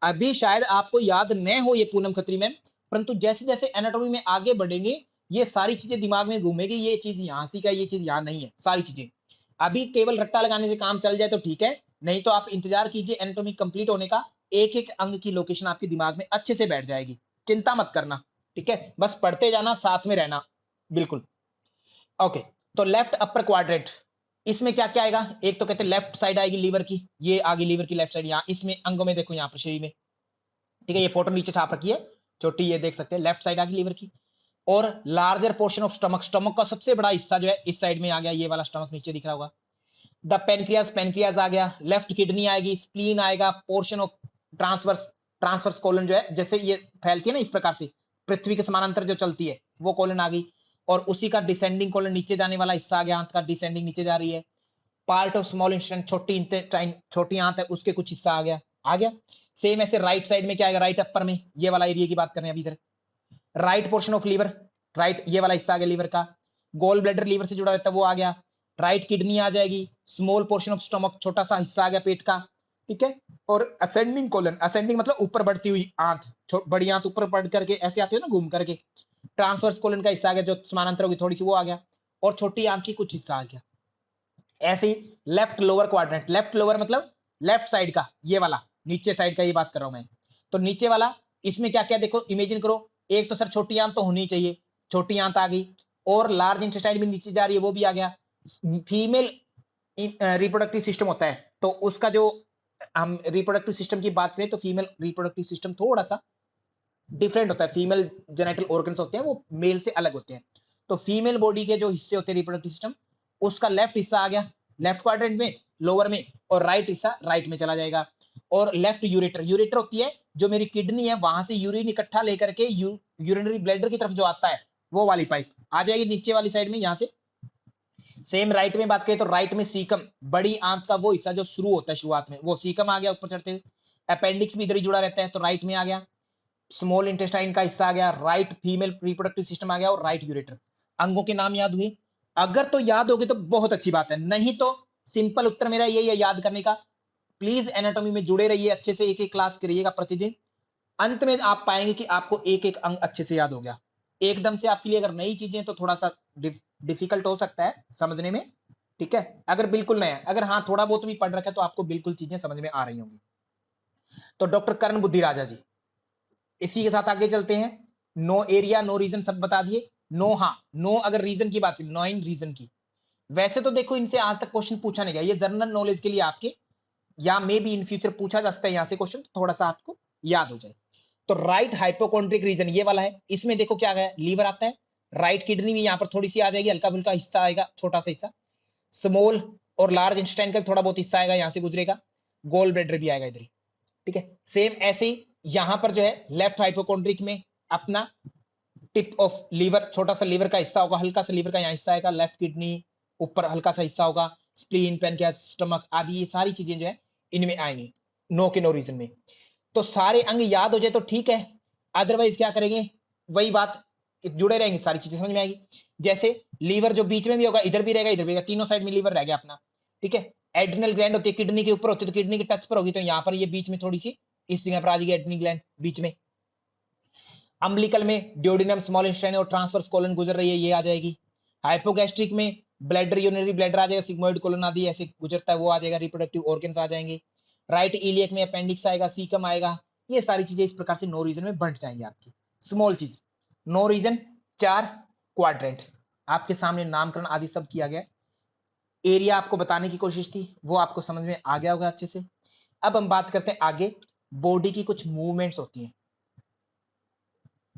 अभी शायद आपको याद न हो ये पूनम खत्री में, परंतु जैसे जैसे एनाटॉमी में आगे बढ़ेंगे ये सारी चीजें दिमाग में घूमेगी, ये चीज यहाँ से का, ये चीज यहाँ नहीं है, सारी चीजें। अभी केवल रट्टा लगाने से काम चल जाए तो ठीक है, नहीं तो आप इंतजार कीजिए एनाटॉमी कंप्लीट होने का, एक एक अंग की लोकेशन आपके दिमाग में अच्छे से बैठ जाएगी, चिंता मत करना, ठीक है। बस पढ़ते जाना, साथ में रहना, बिल्कुल। ओके, तो लेफ्ट अपर क्वाड्रेंट, इसमें क्या क्या आएगा? एक तो कहते हैं लेफ्ट साइड आएगी लीवर की, ये आगे लीवर की लेफ्ट साइड, यहाँ इसमें अंगों में देखो, यहाँ पर शरीर में, ठीक है, ये फोटो नीचे छाप रखी है छोटी, ये देख सकते हैं लेफ्ट साइड आ गई लीवर की। और larger portion of stomach, stomach का सबसे बड़ा हिस्सा जो है इस साइड में आ गया, ये वाला स्टमक नीचे दिख रहा होगा। द पेनक्रियाज, पेनक्रियाज आ गया, लेफ्ट किडनी आएगी, स्प्लीन आएगा, portion of transverse, transverse colon जो है, जैसे ये फैलती है ना इस प्रकार से पृथ्वी के समानांतर जो चलती है, वो कोलन आ गई। और उसी का डिसेंडिंग कोलन, नीचे जाने वाला हिस्सा आ गया, आंत का डिसेंडिंग नीचे जा रही है। पार्ट ऑफ स्मॉल इंटेस्टाइन, छोटी इंटेस्टाइन, छोटी आंत है, उसके कुछ हिस्सा आ गया, आ गया। सेम ऐसे राइट साइड में क्या आएगा, राइट अपर में, ये वाला एरिया की बात कर रहे हैं अभी इधर, right portion of liver, right ये वाला हिस्सा आ गया लीवर का, गोल ब्लैडर लीवर से जुड़ा रहता है वो आ गया, राइट किडनी आ जाएगी, स्मॉल पोर्शन ऑफ स्टमक, छोटा सा हिस्सा आ गया पेट का, ठीक है। और असेंडिंग कोलन, असेंडिंग मतलब ऊपर बढ़ती हुई आंत, बड़ी आंत ऊपर बढ़ करके ऐसे आती है ना घूम करके, ट्रांसवर्स कोलन का हिस्सा आ गया जो समानांतर होगी थोड़ी सी, वो आ गया। और छोटी आंत की कुछ हिस्सा आ गया। ऐसे ही left lower quadrant, left lower मतलब लेफ्ट साइड का, ये वाला नीचे साइड का, ये बात कर रहा हूं मैं। तो नीचे वाला, इसमें क्या क्या देखो, इमेजिन करो, एक तो सर छोटी आंत तो होनी चाहिए, छोटी आंत आ गई, और लार्ज इंटेस्टाइन भी नीचे जा रही है, वो भी आ गया। फीमेल रिप्रोडक्टिव सिस्टम होता है, तो उसका जो हम रिप्रोडक्टिव सिस्टम की बात करें तो फीमेल रिप्रोडक्टिव सिस्टम थोड़ा सा डिफरेंट होता है, फीमेल जेनेटल ऑर्गन्स होते हैं वो मेल से अलग होते हैं। तो फीमेल बॉडी के जो हिस्से होते हैं रिप्रोडक्टिव सिस्टम, उसका लेफ्ट हिस्सा आ गया लेफ्ट क्वाड्रेंट में, लोअर में, और राइट हिस्सा राइट में चला जाएगा। और लेफ्ट यूरेटर, यूरेटर होती है जो मेरी किडनी है, वहां से यूरिन इकट्ठा लेकर के यूरिनरी ब्लैडर की तरफ जो आता है, वो वाली पाइप आ जाएगी नीचे वाली साइड में, यहाँ से। सेम राइट में बात करें तो राइट में सीकम, बड़ी आंत का वो हिस्सा जो शुरू होता है शुरुआत में, वो सीकम आ गया ऊपर चढ़ते हुए। अपेंडिक्स भी इधर ही जुड़ा रहता है, तो राइट में आ गया। स्मॉल इंटेस्टाइन का हिस्सा आ गया, राइट फीमेल रिप्रोडक्टिव सिस्टम आ गया, और राइट यूरेटर। अंगों के नाम याद हुए? अगर तो याद होगे तो बहुत अच्छी बात है, नहीं तो सिंपल उत्तर मेरा यही है याद करने का। प्लीज एनाटॉमी में जुड़े रहिए, अच्छे से एक एक क्लास करिएगा प्रतिदिन। अंत में आप पाएंगे कि आपको एक एक अंग अच्छे से याद हो गया। एकदम से आपके लिए अगर नई चीजें तो थोड़ा सा डिफिकल्ट हो सकता है समझने में, ठीक है, अगर बिल्कुल नया है। अगर हाँ थोड़ा बहुत भी पढ़ रखा है तो आपको बिल्कुल चीजें समझ में आ रही होंगी। तो डॉक्टर कर्ण बुद्धि राजा जी, इसी के साथ आगे चलते हैं। नो एरिया नो रीजन सब बता दिए। नो, हाँ नो अगर रीजन की बात करें, नो इन रीजन की, वैसे तो देखो इनसे आज तक क्वेश्चन पूछा नहीं गया, ये जनरल नॉलेज के लिए आपके, या मे बी इन फ्यूचर पूछा जा सकता है यहाँ से क्वेश्चन, थोड़ा सा आपको याद हो जाए। तो राइट हाइपोकॉन्ड्रिक रीजन ये वाला है, इसमें देखो क्या गया, लीवर आता है, राइट किडनी भी यहाँ पर थोड़ी सी आ जाएगी, हल्का फुल्का हिस्सा आएगा, छोटा सा हिस्सा। स्मॉल और लार्ज इंटेस्टाइन का थोड़ा बहुत हिस्सा आएगा, यहाँ से गुजरेगा। गोल ब्लैडर भी आएगा इधर ही, ठीक है। सेम ऐसे ही यहां पर जो है लेफ्ट हाइपोकॉन्ड्रिक में अपना टिप ऑफ लीवर, छोटा सा लीवर का हिस्सा होगा, हल्का सा लीवर का यहाँ हिस्सा आएगा, लेफ्ट किडनी ऊपर हल्का सा हिस्सा होगा, स्प्लीन, पेनक्रियास, स्टमक आदि, ये सारी चीजें जो है इनमें आएंगी नो के नो रीजन में। तो सारे अंग याद हो जाए तो ठीक है, अदरवाइज क्या करेंगे, वही बात, जुड़े रहेंगे, सारी चीजें समझ में आएगी। जैसे लीवर जो बीच में भी होगा, इधर भी रहेगा, इधर भी रहेगा, तीनों साइड में लीवर रह गया अपना, ठीक है। एड्रिनल ग्लैंड होती है किडनी के ऊपर होती है, तो किडनी के टच पर होगी, तो यहाँ पर ये बीच में थोड़ी सी इस जगह पर आ जाएगी एड्रिनल ग्लैंड बीच में। अम्बिलिकल में ड्यूडेनम, स्मॉल इंटेस्टाइन और ट्रांसवर्स कोलन गुजर रही है, ये आ जाएगी। हाइपोगैस्ट्रिक में ब्लैडर, यूरिनरी ब्लैडर आ जाएगा, सिग्मोइड कोलन आदि ऐसे गुजरता है, वो आ जाएगा, रिप्रोडक्टिव ऑर्गन्स आ जाएंगे। राइट इलियक में अपेंडिक्स आएगा, सीकम आएगा, ये सारी चीजें इस प्रकार से नो रीजन में बंट जाएंगे आपकी। स्मॉल चीज नो रीजन, 4 क्वाड्रेंट आपके सामने नामकरण आदि सब किया गया। एरिया आपको बताने की कोशिश थी, वो आपको समझ में आ गया होगा अच्छे से। अब हम बात करते हैं आगे, बॉडी की कुछ मूवमेंट्स होती हैं।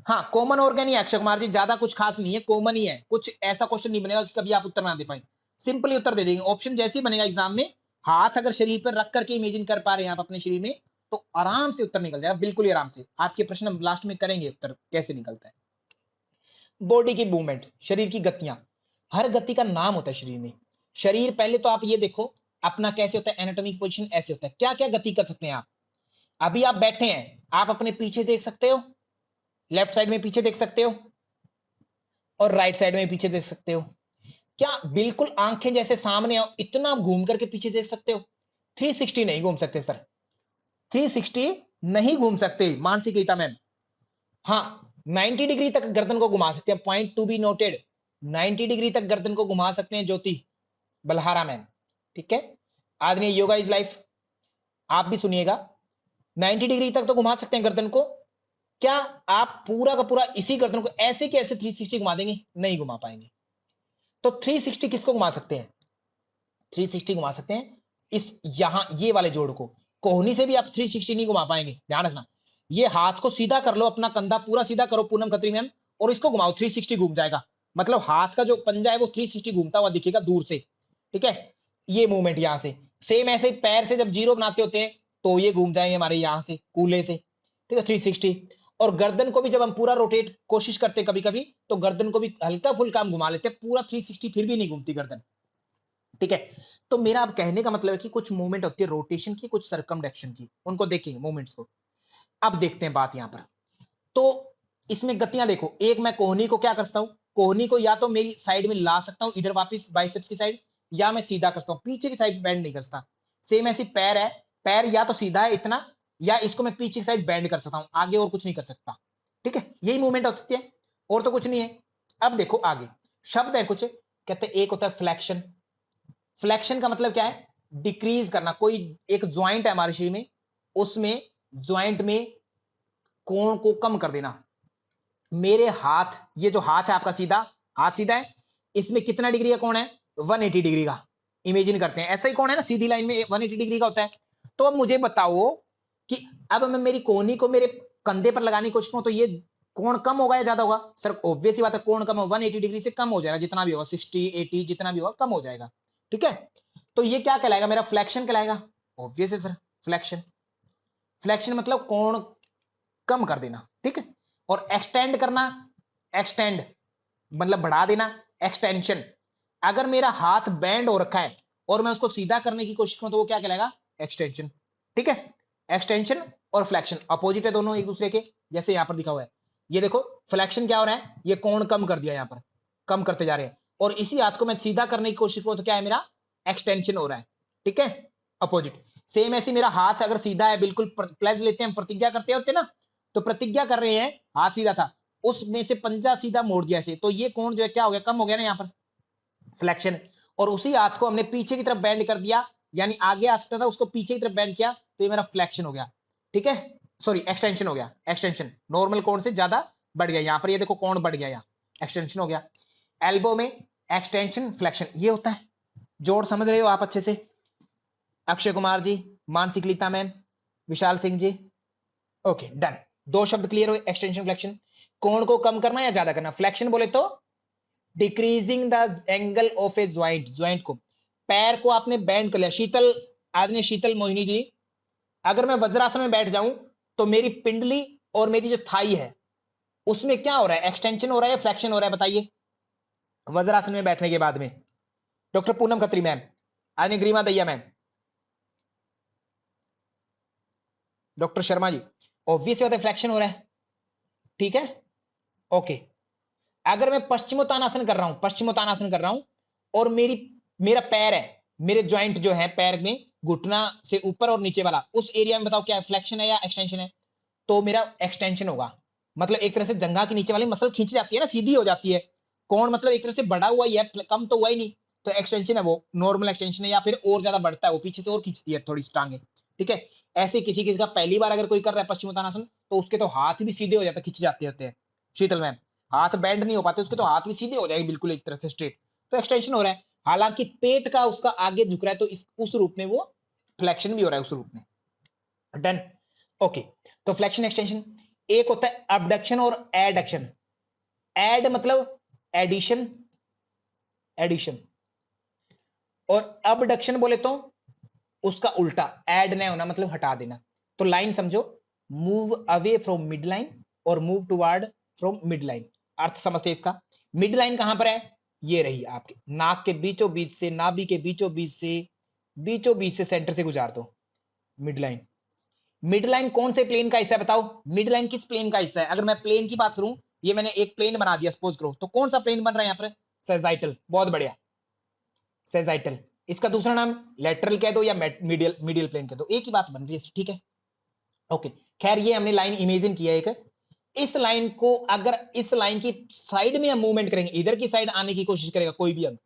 हाँ कॉमन ऑर्गन ही है अक्षय कुमार जी, ज्यादा कुछ खास नहीं है, कॉमन ही है, कुछ ऐसा क्वेश्चन नहीं बनेगा कि कभी आप उत्तर ना दे पाए, सिंपली उत्तर दे देंगे। ऑप्शन जैसे ही बनेगा एग्जाम में, हाथ अगर शरीर पर रख करके इमेजिन कर पा रहे हैं आप अपने शरीर में, तो आराम से उत्तर निकल जाएगा, बिल्कुल ही आराम से। आपके प्रश्न हम लास्ट में करेंगे उत्तर कैसे निकलता है। बॉडी की मूवमेंट, शरीर की गतियां, हर गति का नाम होता है शरीर में। शरीर पहले तो आप ये देखो, अपना कैसे होता है, एनाटॉमी की पोजीशन ऐसे होता है। क्या क्या गति कर सकते हैं आप? अभी आप बैठे हैं, आप अपने पीछे देख सकते हो, लेफ्ट साइड में पीछे देख सकते हो और राइट साइड में पीछे देख सकते हो। क्या बिल्कुल आंखें जैसे सामने हो इतना आप घूम करके पीछे देख सकते हो? 360 नहीं घूम सकते सर, 360 नहीं घूम सकते मानसिक रीता मैम। हाँ, 90 डिग्री तक गर्दन को घुमा सकते हैं, point to be noted, 90 degree तक गर्दन को घुमा सकते हैं ज्योति बलहारा मैम, ठीक है। आदमी योगा इज लाइफ, आप भी सुनिएगा, 90 डिग्री तक तो घुमा सकते हैं गर्दन को। क्या आप पूरा का पूरा इसी गर्दन को ऐसे के ऐसे 360 घुमा देंगे? नहीं घुमा पाएंगे। तो 360 किसको घुमा सकते हैं? 360 घुमा सकते हैं इस यहां ये वाले जोड़ को। कोहनी से भी आप 360 नहीं घुमा पाएंगे, ध्यान रखना। ये हाथ को सीधा कर लो, अपना कंधा पूरा सीधा करो पूनम खत्री मैम, और इसको घुमाओ, 360 घूम जाएगा। मतलब हाथ का जो पंजा है वो 360 घूमता हुआ दिखेगा दूर से, ठीक है। ये मूवमेंट यहां से सेम ऐसे पैर से जब जीरो बनाते होते हैं तो ये घूम जाएंगे हमारे यहां से कूले से, ठीक है, 360। और गर्दन को भी जब हम पूरा रोटेट कोशिश करते हैं कभी कभी, तो गर्दन को भी हल्का फुल्का हम घुमा लेते हैं, पूरा 360 फिर भी नहीं घूमती गर्दन, ठीक है। तो मेरा अब कहने का मतलब है कि कुछ मूवमेंट होती है रोटेशन की, कुछ सरकमडक्शन की, उनको देखेंगे मूवमेंट्स को। अब देखते हैं बात यहां पर। तो इसमें गतियां देखो, एक मैं कोहनी को क्या कर सकता हूं, कोहनी को या तो मेरी साइड में ला सकता हूं इधर वापस बाइसेप्स की साइड, या मैं सीधा कर सकता हूं, पीछे की साइड बेंड नहीं कर सकता। सेम ऐसी पैर है, पैर या तो सीधा है इतना, या इसको मैं पीछे की साइड बेंड कर सकता हूं, आगे और कुछ नहीं कर सकता, ठीक है। यही मूवमेंट होती है और तो कुछ नहीं है। अब देखो आगे शब्द है कुछ, कहते हैं एक होता है फ्लैक्शन। फ्लैक्शन का मतलब क्या है? डिक्रीज करना। कोई एक ज्वाइंट है हमारे शरीर में, उसमें ज्वाइंट में कोण को कम कर देना। मेरे हाथ, ये जो हाथ है आपका सीधा, हाथ सीधा है, इसमें कितना डिग्री का कोण है? 180 डिग्री का। इमेजिन करते हैं ऐसा ही कोण है ना, सीधी लाइन में 180 डिग्री का होता है। तो अब मुझे बताओ कि अब मैं मेरी कोहनी को मेरे कंधे पर लगाने की कोशिश करूं तो ये कोण कम होगा या ज्यादा होगा? सर ऑब्वियस ही बात है, कोण कम होगा, 180 डिग्री से कम हो जाएगा, जितना भी होगा 60 80 जितना भी होगा कम हो जाएगा, ठीक है। तो ये क्या कहलाएगा? मेरा फ्लैक्शन कहलाएगा। ऑब्वियस है सर, फ्लैक्शन। फ्लैक्शन मतलब कोण कम कर देना, ठीक है। और एक्सटेंड करना, एक्सटेंड मतलब बढ़ा देना, एक्सटेंशन। अगर मेरा हाथ बैंड हो रखा है और मैं उसको सीधा करने की कोशिश करूं तो वो क्या कहलाएगा? एक्सटेंशन, ठीक है। एक्सटेंशन और फ्लैक्शन अपोजिट है दोनों एक दूसरे के, जैसे यहां पर दिखा हुआ है। ये देखो फ्लैक्शन क्या हो रहा है, ये कोण कम कर दिया, यहां पर कम करते जा रहे हैं, और इसी हाथ को मैं सीधा करने की कोशिश करूं तो क्या है? मेरा एक्सटेंशन हो रहा है, ठीक है, अपोजिट। सेम ऐसे मेरा हाथ अगर सीधा है, बिल्कुल प्लेज लेते हैं, प्रतिज्ञा करते होते ना, तो प्रतिज्ञा कर रहे हैं, हाथ सीधा था, उसमें से पंजा सीधा मोड़ दिया ऐसे, तो ये कोण जो है क्या हो गया? कम हो गया ना यहाँ पर, फ्लैक्शन। और उसी हाथ को हमने पीछे की तरफ बैंड कर दिया, यानी आगे आ सकता था उसको पीछे की तरफ बैंड किया, तो ये मेरा फ्लैक्शन हो गया, ठीक है, सॉरी एक्सटेंशन हो गया। एक्सटेंशन नॉर्मल कोण से ज्यादा बढ़ गया, यहां पर ये देखो कोण बढ़ गया, यहाँ एक्सटेंशन हो गया। एल्बो में एक्सटेंशन फ्लैक्शन ये होता है। जोड़ समझ रहे हो आप अच्छे से? अक्षय कुमार जी, Mansi Kalita ma'am, Vishal Singh ji, okay done. दो शब्द क्लियर हो, एक्सटेंशन फ्लैक्शन। कोण को कम करना या ज्यादा करना? फ्लैक्शन बोले तो decreasing the angle of A joint, joint को, पैर को आपने बैंड कर लिया। शीतल, आज ने शीतल मोहिनी जी, अगर मैं वज्रासन में बैठ जाऊं तो मेरी पिंडली और मेरी जो थाई है उसमें क्या हो रहा है? एक्सटेंशन हो रहा है या फ्लैक्शन हो रहा है? बताइए, वज्रासन में बैठने के बाद में। डॉक्टर पूनम खत्री मैम, आज ग्रीमा दैया ma'am, doctor Sharma ji, obvious होता है फ्लैक्शन हो रहा है, ठीक है, ओके। अगर मैं पश्चिमोत्तानासन कर रहा हूं, पश्चिमोत्तानासन कर रहा हूं, और मेरा पैर है, मेरे ज्वाइंट जो है पैर में, घुटना से ऊपर और नीचे वाला, उस एरिया में बताओ क्या है? फ्लैक्शन है या एक्सटेंशन है? तो मेरा एक्सटेंशन होगा। मतलब एक तरह से जंघा के नीचे वाली मसल खींच जाती है ना, सीधी हो जाती है। कोण मतलब एक तरह से बढ़ा हुआ ही है, कम तो हुआ ही नहीं, तो एक्सटेंशन है, वो नॉर्मल एक्सटेंशन है, या फिर और ज्यादा बढ़ता है, वो पीछे से और खींचती है थोड़ी टांगे, ठीक है। ऐसे किसी किसी का पहली बार अगर कोई कर रहा है पश्चिमोत्तानासन, तो उसके तो हाथ भी सीधे हो जाते, खींच जाते होते हैं। शीतल मैम, हाथ बैंड नहीं हो पाते उसके, तो हाथ भी सीधे हो जाएंगे बिल्कुल एक तरह से स्ट्रेट, तो एक्सटेंशन हो रहा है। हालांकि पेट का उसका आगे झुक रहा है, तो उस रूप में वो फ्लेक्शन भी हो रहा है उस रूप में, डन, ओके। तो फ्लेक्शन एक्सटेंशन। एक होता है अबडक्शन और एडक्शन। एड मतलब एडिशन, एडिशन, और अबडक्शन बोले तो उसका उल्टा, ऐड नहीं होना मतलब हटा देना। तो लाइन समझो, move away from mid line और move toward from mid line. अर्थ समझते इसका? मिड लाइन कहां पर है? ये रही आपके नाक के बीचों बीच से, नाभि के बीचों बीच से बीचों बीच से सेंटर से गुजार दो मिड लाइन। मिड लाइन कौन से प्लेन का हिस्सा है बताओ? मिड लाइन किस प्लेन का हिस्सा है? अगर मैं प्लेन की बात करूं, ये मैंने एक प्लेन बना दिया सपोज करो, तो कौन सा प्लेन बन रहा है यहाँ पर? सेजाइटल। बहुत बढ़िया, सेजाइटल। इसका दूसरा नाम लेटरल कह दो या मीडियल, मीडियल प्लेन कह दो, एक ही बात बन रही है, ठीक है। ओके, खैर ये हमने लाइन इमेजिन किया एक। इस लाइन को अगर इस लाइन की साइड में हम मूवमेंट करेंगे, इधर की साइड आने की कोशिश करेगा कोई भी अंग,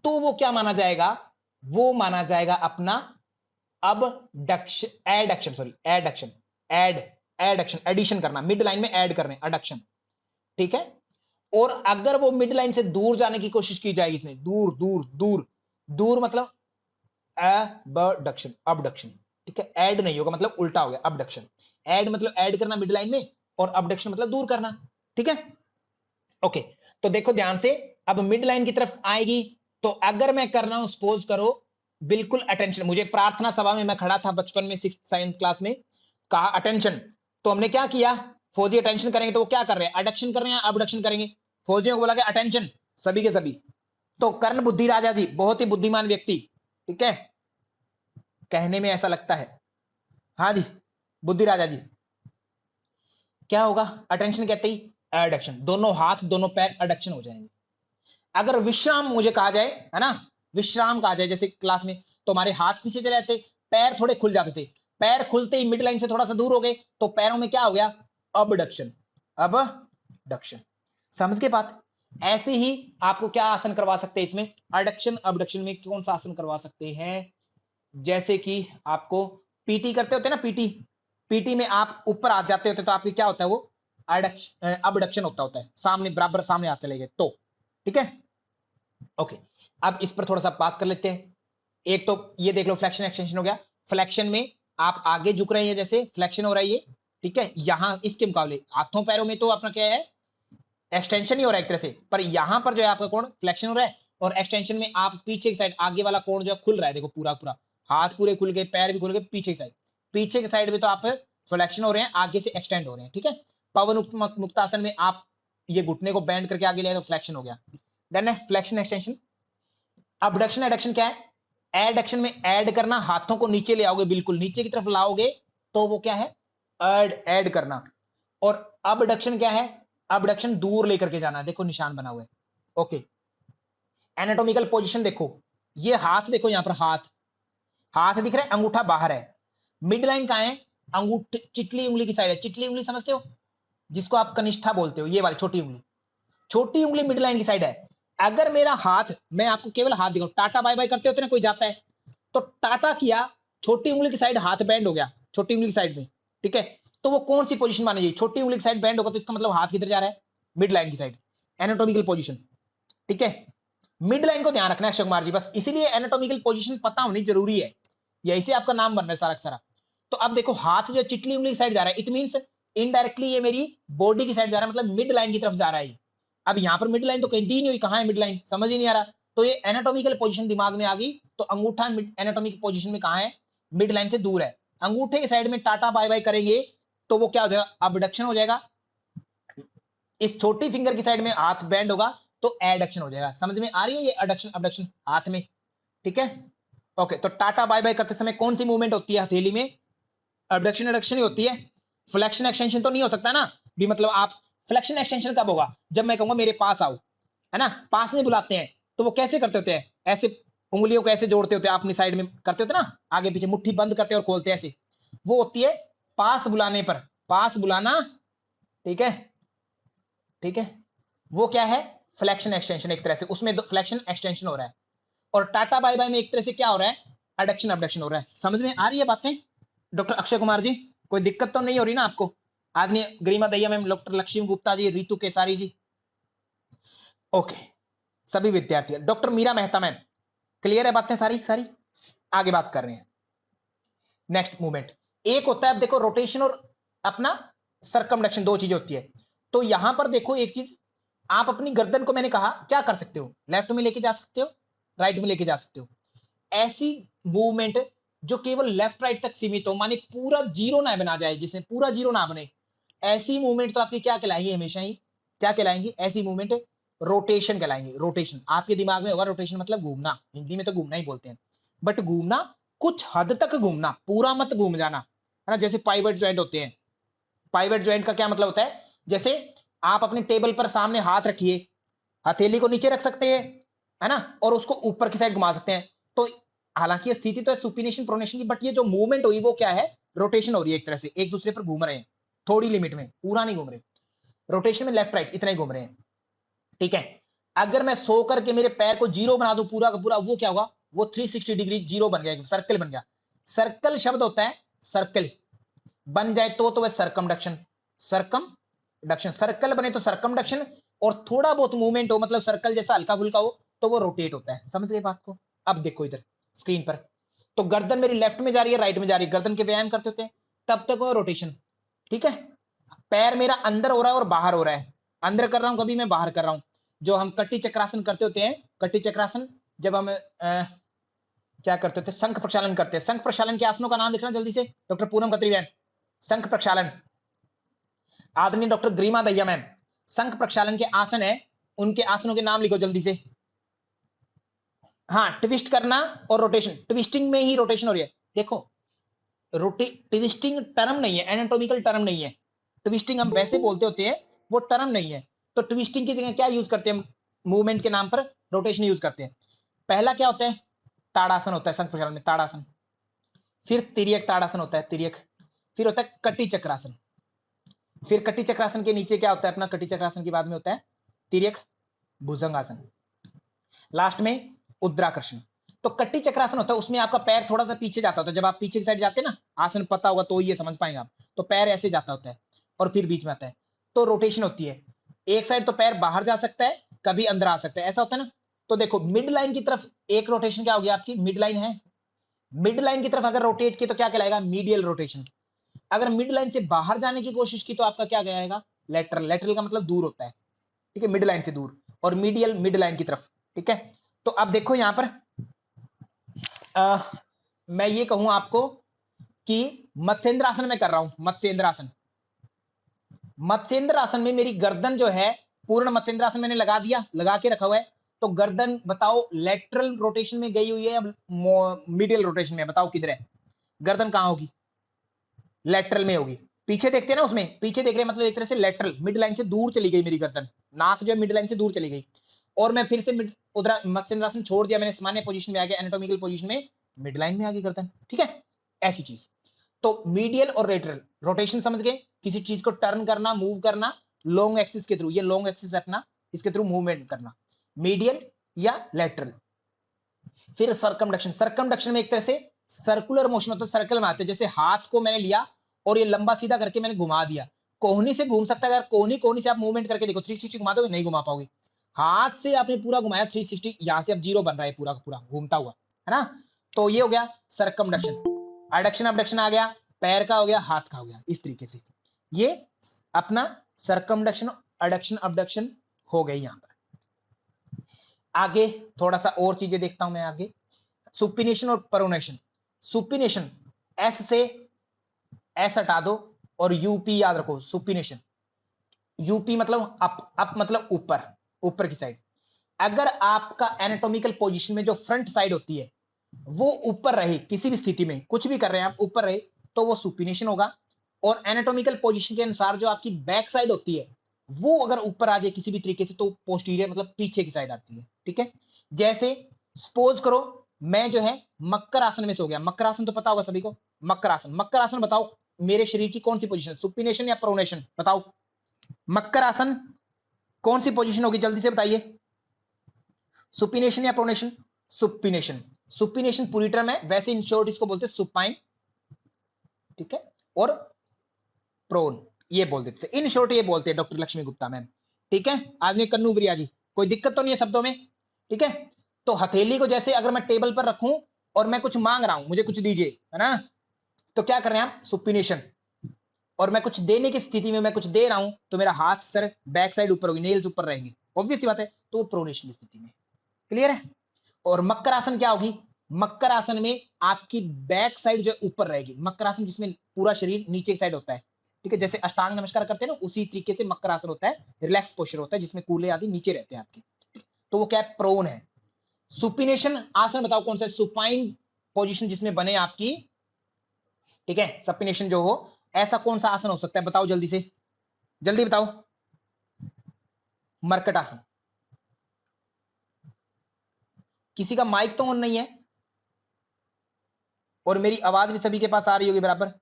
तो वो क्या माना जाएगा? वो माना जाएगा अपना abduction, adduction, sorry adduction, adduction, addition करना, मिड लाइन में ऐड करने, एडक्शन, ठीक है। और अगर वो मिड लाइन से दूर जाने की कोशिश की जाएगी इसमें, दूर दूर दूर दूर, मतलब अबडक्शन, अबडक्शन, ठीक है। ऐड नहीं होगा, मतलब उल्टा हो गया, अबडक्शन। ऐड मतलब ऐड करना मिड लाइन में, और अबडक्शन मतलब दूर करना, ठीक है। ओके, तो देखो ध्यान से, अब मिड लाइन की तरफ आएगी, तो अगर मैं कर रहा हूं, सपोज करो, बिल्कुल अटेंशन, मुझे प्रार्थना सभा में मैं खड़ा था बचपन में 6th-7th क्लास में, कहा अटेंशन, तो हमने क्या किया? फौजी अटेंशन करेंगे तो वो क्या कर रहे हैं? अडक्शन कर रहे हैं, अबडक्शन करेंगे। फौजियों को बोला गया अटेंशन, सभी के सभी। तो कर्ण बुद्धि राजा जी, बहुत ही बुद्धिमान व्यक्ति, ठीक है, कहने में ऐसा लगता है, हाँ जी, बुद्धि राजा जी, क्या होगा? अटेंशन कहते ही एडक्शन, दोनों हाथ दोनों पैर एडक्शन हो जाएंगे। अगर विश्राम मुझे कहा जाए, है ना, विश्राम कहा जाए जैसे क्लास में, तो हमारे हाथ पीछे चले जाते, पैर थोड़े खुल जाते थे, पैर खुलते ही मिड लाइन से थोड़ा सा दूर हो गए, तो पैरों में क्या हो गया? Abduction, abduction. समझ के बात? ऐसे ही आपको क्या आसन करवा सकते हैं इसमें? एडक्शन अबडक्शन में कौन सा आसन करवा सकते हैं? जैसे कि आपको पीटी करते होते हैं ना, पीटी, पीटी में आप ऊपर आ जाते होते, तो आपकी क्या होता है? वो अबडक्शन होता है, सामने बराबर सामने हाथ चले गए तो, ठीक है। ओके, अब इस पर थोड़ा सा बात कर लेते हैं। एक तो ये देख लो, फ्लेक्शन एक्सटेंशन हो गया। फ्लेक्शन में आप आगे झुक रहे हैं, जैसे फ्लेक्शन हो रहा है ये, ठीक है। यहां इसके मुकाबले हाथों पैरों में तो अपना क्या है? एक्सटेंशन ही हो रहा है एक तरह से, पर यहां पर जो है आपका कोण फ्लेक्शन हो रहा है, और एक्सटेंशन में आप पीछे की साइड, आगे वाला कोण जो खुल रहा है, देखो पूरा पूरा, हाथ पूरे खुल गए, पैर भी खुल गए, पीछे की साइड, पीछे की साइड में तो आप फ्लेक्शन हो रहे हैं, आगे से एक्सटेंड हो रहे हैं, ठीक है। पवन मुक्तासन में आप ये घुटने को बैंड करके आगे ले तो फ्लेक्शन हो गया, देन है फ्लेक्शन एक्सटेंशन। अबडक्शन एडक्शन क्या है? एडक्शन में ऐड करना, हाथों को नीचे ले आओगे, बिल्कुल नीचे की तरफ लाओगे, तो वो क्या है? ऐड करना। और अबडक्शन क्या है? अबडक्शन दूर लेकर के जाना, देखो निशान बना हुआ है। ओके, एनाटॉमिकल पोजीशन देखो, ये हाथ देखो, यहां पर हाथ, हाथ दिख रहा है, अंगूठा बाहर है। मिड लाइन कहां है? अंगूठे, चिटली उंगली की साइड है। चिटली उंगली समझते हो, जिसको आप कनिष्ठा बोलते हो, ये वाली छोटी उंगली, छोटी उंगली मिड लाइन की साइड है। अगर मेरा हाथ, मैं आपको केवल हाथ दिखाऊं, टाटा बाय बाय करते होते ना, कोई जाता है तो टाटा किया, छोटी उंगली की साइड हाथ बैंड हो गया, छोटी उंगली की साइड में, ठीक है। तो वो कौन सी पोजीशन मानी जाएगी? छोटी उंगली की साइड बैंड होगा, तो इसका मतलब हाथ किधर जा रहा है? मिड लाइन की साइड, एनाटॉमिकल पोजीशन, ठीक है। मिड लाइन को ध्यान रखना है अक्षय कुमार जी, बस इसीलिए एनाटॉमिकल पोजीशन पता होनी जरूरी है, यही से आपका नाम बन रहा है सारा सारा। तो अब देखो, हाथ जो चिटली उंगली की साइड जा रहा है, इट मींस इनडायरेक्टली ये मेरी बॉडी की साइड जा रहा है, मतलब मिड लाइन की तरफ जा रहा है। अब यहां पर मिड लाइन तो कहीं दी नहीं हुई, कहां है मिड लाइन? समझ ही नहीं आ रहा। तो ये एनाटॉमिकल पोजीशन दिमाग में आ गई, तो अंगूठा एनाटॉमिकल पोजीशन में कहां है? मिड लाइन से दूर है। अंगूठे की साइड में टाटा बाय बाय करेंगे, तो वो क्या हो जाएगा? अबडक्शन हो जाएगा। इस छोटी फिंगर की साइड में हाथ बैंड होगा, तो एडक्शन हो जाएगा। समझ में आ रही है ये एडक्शन अबडक्शन हाथ में, ठीक है। ओके, तो टाटा बाय बाय करते समय कौन सी मूवमेंट होती है हथेली में? अबडक्शन एडक्शन ही होती है। फ्लेक्शन एक्सटेंशन तो नहीं हो सकता ना भी, मतलब आप, फ्लेक्शन एक्सटेंशन कब होगा? जब मैं कहूंगा मेरे पास आओ, है ना, पास में बुलाते हैं, तो वो कैसे करते होते हैं? ऐसे उंगलियों को ऐसे जोड़ते होते हैं, अपनी साइड में करते होते ना, आगे पीछे मुट्ठी बंद करते और खोलते ऐसे, वो होती है पास बुलाने पर, पास बुलाना, ठीक है, ठीक है। वो क्या है? फ्लेक्शन एक्सटेंशन, एक तरह से उसमें फ्लेक्शन एक्सटेंशन हो रहा है। और टाटा बाय बाय में एक तरह से क्या हो रहा है? एडक्शन अबडक्शन हो रहा है। समझ में आ रही है बातें डॉक्टर अक्षय कुमार जी? कोई दिक्कत तो नहीं हो रही ना आपको? आदमी Garima Dahiya ma'am, doctor Lakshmi Gupta ji, Ritu Kesari ji, okay, सभी विद्यार्थी, doctor Meera Mehta ma'am, clear है बातें सारी सारी? आगे बात कर रहे हैं। नेक्स्ट मूवमेंट एक होता है, अब देखो, रोटेशन और अपना सरकमडक्शन, दो चीजें होती है। तो यहां पर देखो एक चीज, आप अपनी गर्दन को, मैंने कहा क्या कर सकते हो? लेफ्ट में लेके जा सकते हो, राइट में लेके जा सकते हो। ऐसी मूवमेंट जो केवल लेफ्ट राइट तक सीमित हो, माने पूरा जीरो ना बना जाए, जिसमें पूरा जीरो ना बने, ऐसी मूवमेंट तो आपकी क्या कहलाएंगी? हमेशा ही क्या कहलाएंगी ऐसी मूवमेंट? रोटेशन कहलाएंगी। रोटेशन आपके दिमाग में होगा, रोटेशन मतलब घूमना, हिंदी में तो घूमना ही बोलते हैं। बट घूमना कुछ हद तक घूमना, पूरा मत घूम जाना, है ना। जैसे पाइवट ज्वाइंट होते हैं, पाइवट ज्वाइंट का क्या मतलब होता है, जैसे आप अपने टेबल पर सामने हाथ रखिए, हथेली को नीचे रख सकते हैं, है ना, और उसको ऊपर की साइड घुमा सकते हैं। तो हालांकि ये स्थिति तो है सुपिनेशन प्रोनेशन की, बट ये जो मूवमेंट हुई वो क्या है, रोटेशन हो रही है, एक तरह से एक दूसरे पर घूम रहे हैं, थोड़ी लिमिट में, पूरा नहीं घूम रहे, रोटेशन में लेफ्ट राइट इतना ही घूम रहे हैं, ठीक है। अगर मैं सो करके मेरे पैर को जीरो बना दूं पूरा का पूरा, वो क्या होगा, वो 360 डिग्री जीरो बन गया, सर्कल बन गया। सर्कल शब्द होता है, सर्कल बन जाए तो वह सरकमडक्शन, सरकमडक्शन, सर्कल बने तो सरकमडक्शन, और थोड़ा बहुत मूवमेंट हो, मतलब सर्कल जैसा हल्का फुल्का हो, तो वो रोटेट होता है। समझ गए बात को। अब देखो इधर स्क्रीन पर, तो गर्दन मेरी लेफ्ट में जा रही है, राइट में जा रही है, गर्दन के व्यायाम करते होते हैं, तब तक वो रोटेशन, ठीक है। पैर मेरा अंदर हो रहा है और बाहर हो रहा है, अंदर कर रहा हूं कभी मैं बाहर कर रहा हूं, जो हम कटी चक्रासन करते होते हैं, कटी चक्रासन जब हम क्या करते होते हैं, शंख प्रक्षालन करते हैं। शंख प्रक्षालन के आसनों का नाम लिखना जल्दी से, डॉक्टर पूनम खत्री बहन। शंख प्रक्षालन, आदरणीय डॉक्टर ग्रीमा दहिया मैम, शंख प्रक्षालन के आसन है, उनके आसनों के नाम लिखो जल्दी से। हाँ, ट्विस्ट करना और रोटेशन, ट्विस्टिंग में ही रोटेशन हो रही है। देखो ट्विस्टिंग टर्म नहीं है, एनाटॉमिकल टर्म नहीं है, ट्विस्टिंग हम वैसे बोलते होते हैं, वो टर्म नहीं है। तो ट्विस्टिंग की जगह क्या यूज करते हैं, मूवमेंट के नाम पर रोटेशन यूज करते हैं। पहला क्या होता है, ताड़ासन होता है शंख प्रक्षालन में, ताड़ासन, फिर तिर्यक ताड़ासन होता है, तिर्यक, फिर होता है कटी चक्रासन, फिर कटी चक्रासन के नीचे क्या होता है अपना, कटी चक्रासन के बाद में होता है तिर्यक भुजंगासन, लास्ट में उद्राकर्षण। तो कटी चक्रासन होता है, उसमें आपका पैर थोड़ा सा पीछे जाता होता है, जब आप पीछे की साइड जाते हैं ना, आसन पता होगा तो ये समझ पाएंगे आप, तो पैर ऐसे जाता होता है और फिर बीच में आता है, तो रोटेशन होती है। एक साइड तो पैर बाहर जा सकता है, कभी अंदर आ सकता है, ऐसा होता है ना। तो देखो मिड लाइन की तरफ एक रोटेशन क्या होगी आपकी, मिड लाइन है, मिड लाइन की तरफ अगर रोटेट की तो क्या कहलाएगा, मीडियल रोटेशन। अगर मिड लाइन से बाहर जाने की कोशिश की तो आपका क्या कहलाएगा, लेटरल। लेटरल का मतलब दूर होता है, ठीक है, मिड लाइन से दूर, और मीडियल मिड लाइन की तरफ, ठीक है। तो अब देखो यहां पर मैं ये कहूं आपको कि मत्स्येंद्र आसन में कर रहा हूं, मत्स्येंद्र आसन, मत्स्येंद्र आसन में मेरी गर्दन जो है, पूर्ण मत्स्येंद्र आसन मैंने लगा दिया, लगा के रखा हुआ है, तो गर्दन बताओ लेटरल रोटेशन में गई हुई है या मीडियल रोटेशन में, बताओ किधर है गर्दन, कहां होगी, लेटरल में होगी। पीछे देखते हैं ना, उसमें पीछे देख रहे हैं, मतलब एक तरह से लेटरल, मिड लाइन से दूर चली गई मेरी गर्दन, नाक जो है मिड लाइन से दूर चली गई, और मैं फिर से उधर मत्स्येंद्रासन छोड़ दिया मैंने, सामान्य पोजीशन में आ गया, एनाटॉमिकल पोजीशन में मिड लाइन में आ गई गर्दन, ठीक है, ऐसी चीज। तो मीडियल और लेटरल रोटेशन समझ गए, किसी चीज को टर्न करना, मूव करना लॉन्ग एक्सिस के थ्रू, ये लॉन्ग एक्सिस अपना, इसके थ्रू मूवमेंट करना, मीडियल या लेटरल। फिर सरकमडक्शन, सरकमडक्शन में एक तरह से सर्कुलर मोशन होता है, सर्कल में आते हैं, जैसे हाथ को मैंने लिया और ये लंबा सीधा करके मैंने घुमा दिया, कोहनी से घूम सकता है, अगर कोहनी कोहनी से आप मूवमेंट करके देखो 360 घुमा दोगे, नहीं घुमा पाओगे। हाथ से आपने पूरा घुमाया 360, यहां से अब जीरो बन रहा है पूरा का पूरा घूमता हुआ, है ना। तो ये हो गया सरकमडक्शन, एडक्शन अबडक्शन आ गया, पैर का हो गया, हाथ का हो गया, इस तरीके से ये अपना सरकमडक्शन एडक्शन अबडक्शन हो गई। यहां पर आगे थोड़ा सा और चीजें देखता हूं मैं आगे, सुपिनेशन और प्रोनेशन। सुपिनेशन, एस से एस हटा दो और यूपी याद रखो, सुपिनेशन, यूपी मतलब अप मतलब ऊपर, ऊपर की साइड। अगर आपका एनाटॉमिकल पोजीशन में जो फ्रंट साइड होती है वो ऊपर रहे, किसी भी स्थिति में कुछ भी कर रहे हैं आप ऊपर रहे, तो वो सुपिनेशन होगा। और एनाटॉमिकल पोजीशन के अनुसार जो आपकी बैक साइड होती है वो अगर ऊपर आ जाए किसी भी तरीके से, तो पोस्टीरियर मतलब पीछे की साइड आती है, ठीक है। जैसे सपोज करो मैं जो है मकर आसन में सो गया, मकर आसन तो पता होगा सभी को, मकर आसन, मकर आसन बताओ मेरे शरीर की कौन सी पोजीशन, सुपिनेशन या प्रोनेशन, बताओ मकर आसन कौन सी पोजीशन होगी, जल्दी से बताइए, सुपिनेशन या प्रोनेशन, सुपिनेशन, सुपिनेशन पूरी टर्म है, वैसे इन शॉर्ट इसको बोलते हैं सुपाइन, ठीक है, और प्रोन ये बोल देते हैं, इन शॉर्ट ये बोलते हैं डॉक्टर लक्ष्मी गुप्ता मैम, ठीक है। आदमी कन्नू वरिया जी, कोई दिक्कत तो नहीं है शब्दों में, ठीक है। तो हथेली को जैसे अगर मैं टेबल पर रखूं और मैं कुछ मांग रहा हूं, मुझे कुछ दीजिए, है ना, तो क्या कर रहे हैं आप, सुपिनेशन, और मैं कुछ देने की स्थिति में, मैं कुछ दे रहा हूं तो मेरा हाथ सर बैक साइड ऊपर होगी, नेल्स ऊपर रहेंगे, ऑब्वियस सी बात है, तो वो प्रोनेशन की स्थिति में, क्लियर है। और मकर आसन क्या होगी, मकर आसन में आपकी बैक साइड जो ऊपर रहेगी, मकर आसन जिसमें पूरा शरीर नीचे की साइड होता है, ठीक है, जैसे अष्टांग नमस्कार करते हैं ना, उसी तरीके से मकर आसन होता है, रिलैक्स पोस्चर होता है जिसमें कूल्हे आदि नीचे रहते हैं आपके, तो वो क्या है, प्रोन है। सुपिनेशन आसन बताओ कौन सा है, सुपाइन पोजीशन जिसमें बने आपकी, ठीक है, सपिनेशन जो हो, ऐसा कौन सा आसन हो सकता है, बताओ जल्दी से, जल्दी बताओ। मरकट आसन। किसी का माइक तो ऑन नहीं है और मेरी आवाज भी सभी के पास आ रही होगी बराबर।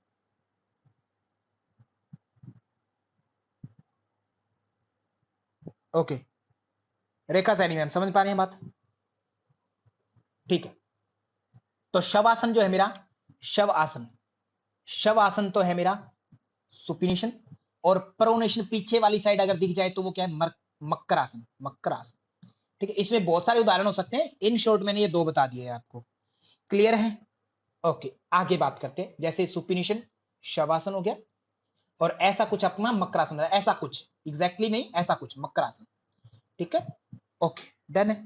ओके, रेखा सैनी मैम समझ पा रही हैं बात? ठीक है, तो शव आसन जो है मेरा, शव आसन, शव आसन तो है मेरा सुपिनेशन, और प्रोनेशन पीछे वाली साइड अगर दिख जाए तो वो क्या है, मकर आसन, मकर आसन। ठीक है, इसमें बहुत सारे उदाहरण हो सकते हैं, इन शॉर्ट मैंने ये दो बता दिए आपको, क्लियर है? ओके, आगे बात करते हैं, जैसे सुपिनेशन शवासन हो गया, और ऐसा कुछ अपना मकरासन, ऐसा कुछ एग्जैक्टली नहीं, ऐसा कुछ मकरासन, ठीक है, ओके डन है।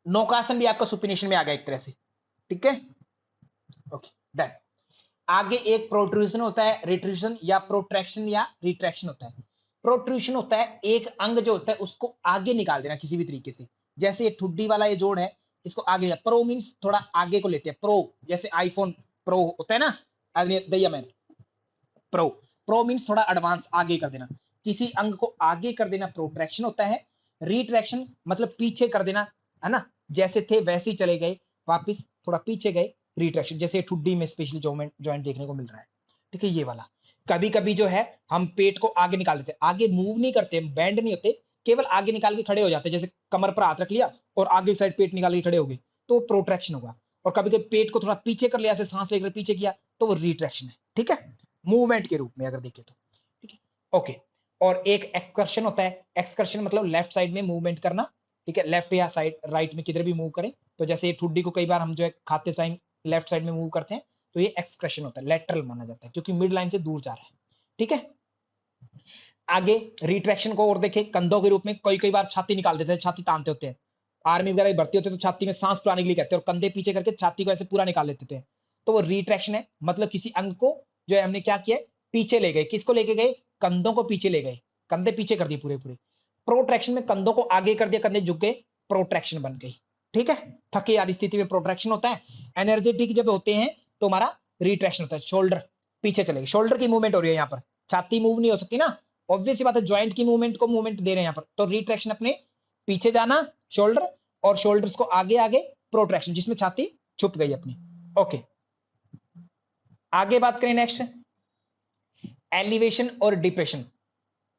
नौकासन भी आपका सुपिनेशन में आ गया एक तरह से, ठीक है, ओके डन। आगे एक प्रोट्रूजन होता है, रिट्रूजन या प्रोट्रैक्शन या रिट्रैक्शन होता है। प्रोट्रूशन होता है एक अंग जो होता है उसको आगे निकाल देना किसी भी तरीके से, जैसे ये ठुड्डी वाला ये जोड़ है, इसको आगे, प्रो मींस थोड़ा आगे को लेते हैं, प्रो जैसे आईफोन प्रो होता है ना, दैया मैन, प्रो, प्रो मींस थोड़ा एडवांस आगे कर देना, किसी अंग को आगे कर देना प्रोट्रैक्शन होता है। रिट्रैक्शन मतलब पीछे कर देना, है ना, जैसे थे वैसे ही चले गए, वापस थोड़ा पीछे गए, रिट्रैक्शन, जैसे ठुड्डी में स्पेशली जॉइंट देखने को मिल रहा है, ठीक है, ये वाला। कभी कभी जो है हम पेट को आगे निकाल देते, आगे मूव नहीं करते, बैंड नहीं होते, केवल आगे निकाल के खड़े हो जाते, जैसे कमर पर हाथ रख लिया और आगे साइड पेट निकाल के खड़े हो गए, तो प्रोट्रैक्शन होगा। और कभी कभी पेट को थोड़ा पीछे कर लिया, ऐसे सांस लेकर पीछे किया, तो वो रिट्रैक्शन है, ठीक है, मूवमेंट के रूप में अगर देखें तो, ठीक है, ओके। और एक एक्सकर्शन होता है, एक्सकर्शन मतलब लेफ्ट साइड में मूवमेंट करना, ठीक है, लेफ्ट या साइड राइट में किधर भी मूव करें, तो जैसे ये ठुड्डी को कई बार हम जो है खाते टाइम लेफ्ट साइड में मूव करते हैं, तो ये एक्सकर्शन होता है, लेटरल माना जाता है क्योंकि मिड लाइन से दूर जा रहा है, ठीक है। आगे रिट्रैक्शन को और देखें, कंधों के रूप में कई बार छाती निकाल देते हैं, छाती तानते होते हैं, आर्मी वगैरह भर्ती होते हैं तो छाती में सांस फुलाने के लिए कहते हैं, और कंधे पीछे करके छाती को ऐसे पूरा निकाल लेते थे, तो वो रिट्रैक्शन है, मतलब किसी अंग को जो है हमने क्या किया, पीछे ले गए, किसको लेके गए, कंधों को पीछे ले गए, कंधे पीछे कर दिए पूरे पूरे। प्रोट्रैक्शन में कंधों को आगे कर दिया, कंधे झुक गए, प्रोट्रैक्शन बन गई, ठीक है, थके वाली स्थिति में प्रोट्रैक्शन होता है। एनर्जेटिक जब होते हैं तो हमारा रिट्रैक्शन होता है, शोल्डर पीछे चले गए, शोल्डर की मूवमेंट हो रही है यहाँ पर, छाती मूव नहीं हो सकती ना, ऑब्वियस बात है, ज्वाइंट की मूवमेंट को मूवमेंट दे रहे हैं यहाँ पर, तो रिट्रैक्शन अपने पीछे जाना शोल्डर, और शोल्डर्स को आगे आगे प्रोट्रैक्शन, जिसमें छाती छुप गई अपनी, ओके। आगे बात करें नेक्स्ट, एलिवेशन और डिप्रेशन।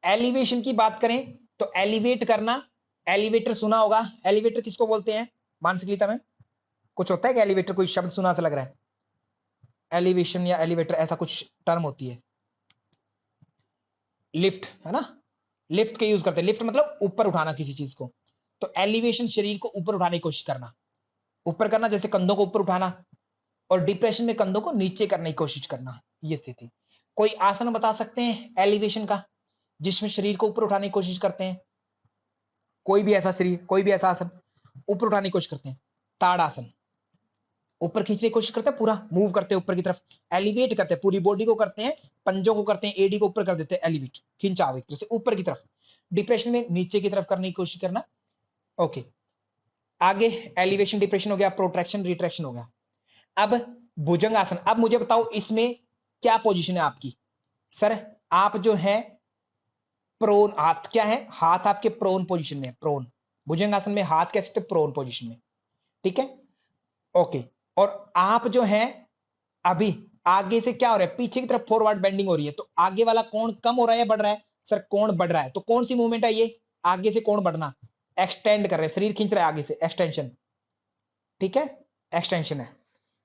एलिवेशन की बात करें तो एलिवेट करना, एलिवेटर सुना होगा, एलिवेटर किसको बोलते हैं मानसिक गीता में, कुछ होता है कि एलिवेटर, कोई शब्द सुना सा लग रहा है, एलिवेशन या एलिवेटर ऐसा कुछ टर्म होती है, लिफ्ट है ना, लिफ्ट के यूज करते हैं, लिफ्ट मतलब ऊपर उठाना किसी चीज को, तो एलिवेशन शरीर को ऊपर उठाने की कोशिश करना, ऊपर करना, जैसे कंधों को ऊपर उठाना, और डिप्रेशन में कंधों को नीचे करने की कोशिश करना, ये स्थिति। कोई आसन बता सकते हैं एलिवेशन का जिसमें शरीर को ऊपर उठाने की कोशिश करते हैं, कोई भी ऐसा शरीर, कोई भी ऐसा आसन ऊपर उठाने की कोशिश करते हैं, ताड़ आसन, ऊपर खींचने की कोशिश करते हैं, पूरा मूव करते हैं ऊपर की तरफ, एलिवेट करते हैं, पूरी बॉडी को करते हैं, पंजों को करते हैं, एडी को ऊपर कर देते हैं, एलिवेट खिंचाव एक तरह से ऊपर की तरफ। डिप्रेशन में नीचे की तरफ करने की कोशिश करना, ओके। आगे एलिवेशन डिप्रेशन हो गया, प्रोट्रैक्शन रिट्रैक्शन हो गया। अब भुजंग आसन, अब मुझे बताओ इसमें क्या पोजीशन है आपकी, सर आप जो है प्रोन, हाथ क्या है, हाथ आपके प्रोन पोजीशन में, प्रोन, भुजंग आसन में हाथ कैसे, प्रोन पोजीशन में, ठीक है, ओके। और आप जो है अभी आगे से क्या हो रहा है, पीछे की तरफ फॉरवर्ड बेंडिंग हो रही है, तो आगे वाला कोण कम हो रहा है या बढ़ रहा है, सर कोण बढ़ रहा है, तो कौन सी मूवमेंट है ये, आगे से कोण बढ़ना, एक्सटेंड कर रहे हैं, शरीर खींच रहा है आगे से, एक्सटेंशन, ठीक है, एक्सटेंशन है,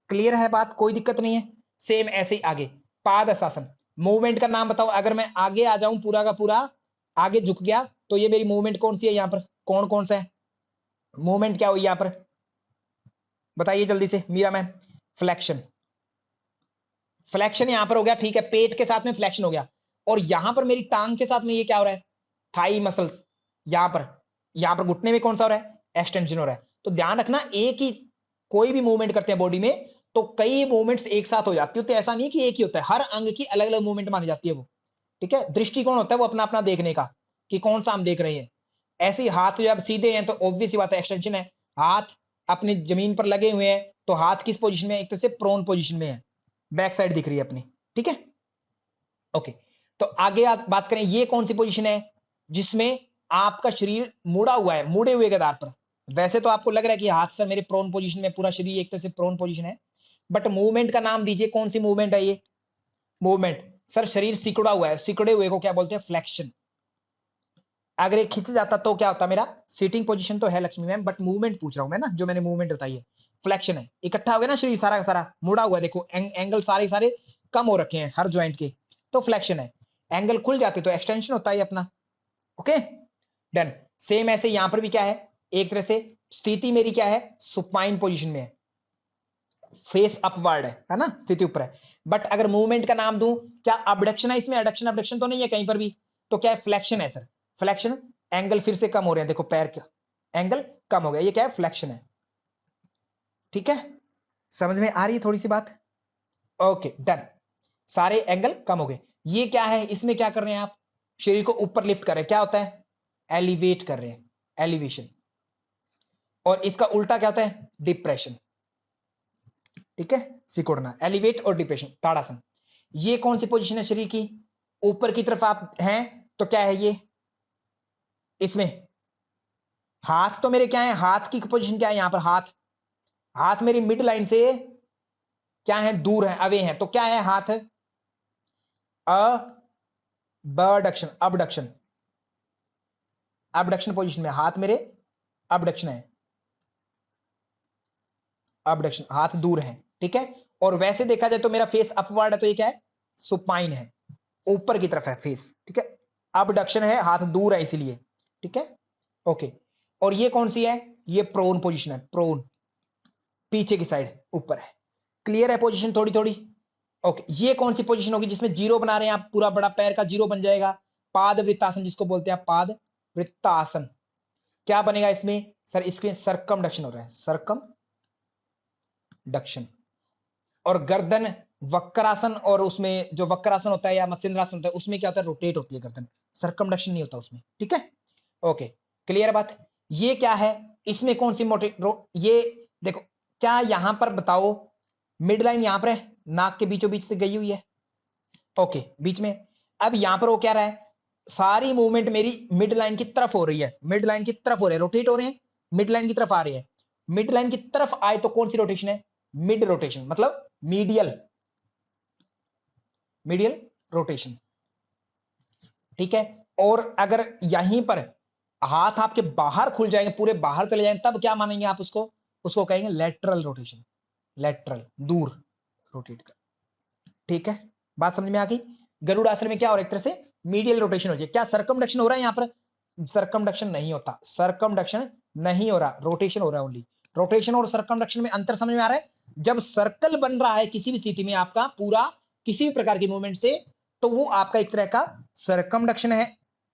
क्लियर है बात, कोई दिक्कत नहीं है। सेम ऐसे ही आगे पादहस्तासन, मूवमेंट का नाम बताओ, अगर मैं आगे आ जाऊं पूरा का पूरा आगे झुक गया, तो ये मेरी मूवमेंट कौन सी है, यहां पर कौन कौन सा है, मूवमेंट क्या हुई यहां पर, बताइए जल्दी से मीरा मैम। फ्लेक्शन, फ्लेक्शन यहां पर हो गया, ठीक है, पेट के साथ में फ्लेक्शन हो गया, और यहां पर मेरी टांग के साथ में ये क्या हो रहा है, थाई मसल्स, यहां पर घुटने में कौन सा हो रहा है, एक्सटेंशन हो रहा है। तो ध्यान रखना, एक ही कोई भी मूवमेंट करते हैं बॉडी में तो कई मूवमेंट्स एक साथ हो जाती है, तो ऐसा नहीं कि एक ही होता है, हर अंग की अलग अलग मूवमेंट मानी जाती है वो, ठीक है, दृष्टिकोण होता है वो अपना अपना देखने का कि कौन सा हम देख रहे हैं। ऐसे ही हाथ जब सीधे हैं तो ऑब्वियस बात है एक्सटेंशन है, हाथ अपनी जमीन पर लगे हुए हैं तो हाथ किस पोजीशन में है? एक तरह से प्रोन पोजीशन में है, बैक साइड दिख रही है अपनी, ठीक है। ओके, तो आगे आप बात करें, ये कौन सी पोजीशन है जिसमें आपका शरीर मुड़ा हुआ है, मुड़े हुए के आधार पर। वैसे तो आपको लग रहा है कि हाथ सर मेरे प्रोन पोजीशन में, पूरा शरीर एक तरह से प्रोन पोजीशन है, बट मूवमेंट का नाम दीजिए, कौन सी मूवमेंट है ये मूवमेंट? सर शरीर सिकुड़ा हुआ है, सिकुड़े हुए को क्या बोलते हैं? फ्लेक्शन। अगर ये खिंच जाता तो क्या होता मेरा? सिटिंग पोजीशन तो है लक्ष्मी मैम, बट मूवमेंट पूछ रहा हूं मैं ना, जो मैंने मूवमेंट बताई है फ्लेक्शन है। इकट्ठा हो गया ना शरीर सारा का सारा, मुड़ा हुआ है, देखो एंगल सारे सारे कम हो रखे हैं हर ज्वाइंट के, तो फ्लेक्शन है। एंगल खुल जाते तो एक्सटेंशन होता है अपना। Okay done. सेम ऐसे यहां पर भी क्या है, एक तरह से स्थिति मेरी क्या है? सुपाइन पोजीशन में है, फेस अपवर्ड है ना, स्थिति ऊपर है। बट अगर मूवमेंट का नाम दूं, क्या अबडक्शन है इसमें? एडक्शन अबडक्शन तो नहीं है कहीं पर भी, तो क्या है? फ्लेक्शन है सर, फ्लेक्शन। एंगल फिर से कम हो रहे हैं, देखो पैर का एंगल कम हो गया, ये क्या है? फ्लेक्शन है। ठीक है, समझ में आ रही है थोड़ी सी बात? ओके डन, सारे एंगल कम हो गए। ये क्या है, इसमें क्या कर रहे हैं आप? शरीर को ऊपर लिफ्ट कर रहे हैं, क्या होता है? एलिवेट कर रहे हैं, एलिवेशन। और इसका उल्टा क्या होता है? डिप्रेशन। ठीक है, सिकुड़ना, एलिवेट और डिप्रेशन, ताड़ासन। ये कौन सी पोजीशन है शरीर की? ऊपर की तरफ आप हैं तो क्या है ये? इसमें हाथ तो मेरे क्या है? हाथ की पोजीशन क्या है यहां पर? हाथ, हाथ मेरी मिड लाइन से क्या है? दूर है, अवे है, तो क्या है हाथ? अबडक्शन, अबडक्शन, अबडक्शन पोजीशन में हाथ मेरे अबडक्शन है, अबडक्शन, हाथ दूर है। ठीक है, और वैसे देखा जाए तो मेरा फेस अपवर्ड है, तो ये क्या है? सुपाइन है, ऊपर की तरफ है फेस। ठीक है, अबडक्शन है, हाथ दूर है इसीलिए। ठीक है, ओके। और ये कौन सी है? ये प्रोन पोजीशन है, प्रोन, पीछे की साइड ऊपर है। क्लियर है पोजीशन थोड़ी थोड़ी? ओके, ये कौन सी पोजीशन होगी जिसमें जीरो बना रहे हैं आप? पूरा बड़ा पैर का जीरो बन जाएगा, पाद वृत्तासन जिसको बोलते हैं, पाद वृत्तासन। क्या बनेगा इसमें सर? इसमें सरकमडक्शन हो रहा है, सरकमडक्शन। और गर्दन वक्रासन, और उसमें जो वक्रासन होता है या मत्स्येंद्रासन होता है, उसमें क्या होता है? रोटेट होती है गर्दन, सरकमडक्शन नहीं होता उसमें। ठीक है, ओके, क्लियर बात? ये क्या है, इसमें कौन सी मोटे ये देखो, क्या यहां पर बताओ, मिड लाइन यहां पर है, नाक के बीचों बीच से गई हुई है। ओके, बीच में। अब यहां पर वो क्या रहा है? सारी मूवमेंट मेरी मिड लाइन की तरफ हो रही है, मिड लाइन की तरफ हो रही है, रोटेट हो रहे हैं, मिड लाइन की तरफ आ रही है। मिड लाइन की तरफ आए तो कौन सी रोटेशन है? मिड रोटेशन, मतलब मीडियल, मीडियल रोटेशन। ठीक है, और अगर यहीं पर हाथ आपके बाहर खुल जाएंगे, पूरे बाहर चले जाएंगे, तब क्या मानेंगे आप उसको? उसको कहेंगे लेटरल रोटेशन, लेटरल, दूर रोटेट कर। ठीक है, बात समझ में आ गई? गरुड़ आसन में क्या हो रहा है? एक तरह से मीडियल रोटेशन हो जाए। क्या सरकमडक्शन हो रहा है यहां पर? सरकमडक्शन नहीं होता, सरकमडक्शन नहीं हो रहा, रोटेशन हो रहा है ओनली। रोटेशन और सरकमडक्शन में अंतर समझ में आ रहा है? जब सर्कल बन रहा है किसी भी स्थिति में आपका पूरा, किसी भी प्रकार की मूवमेंट से, तो वो आपका एक तरह का सरकमडक्शन है।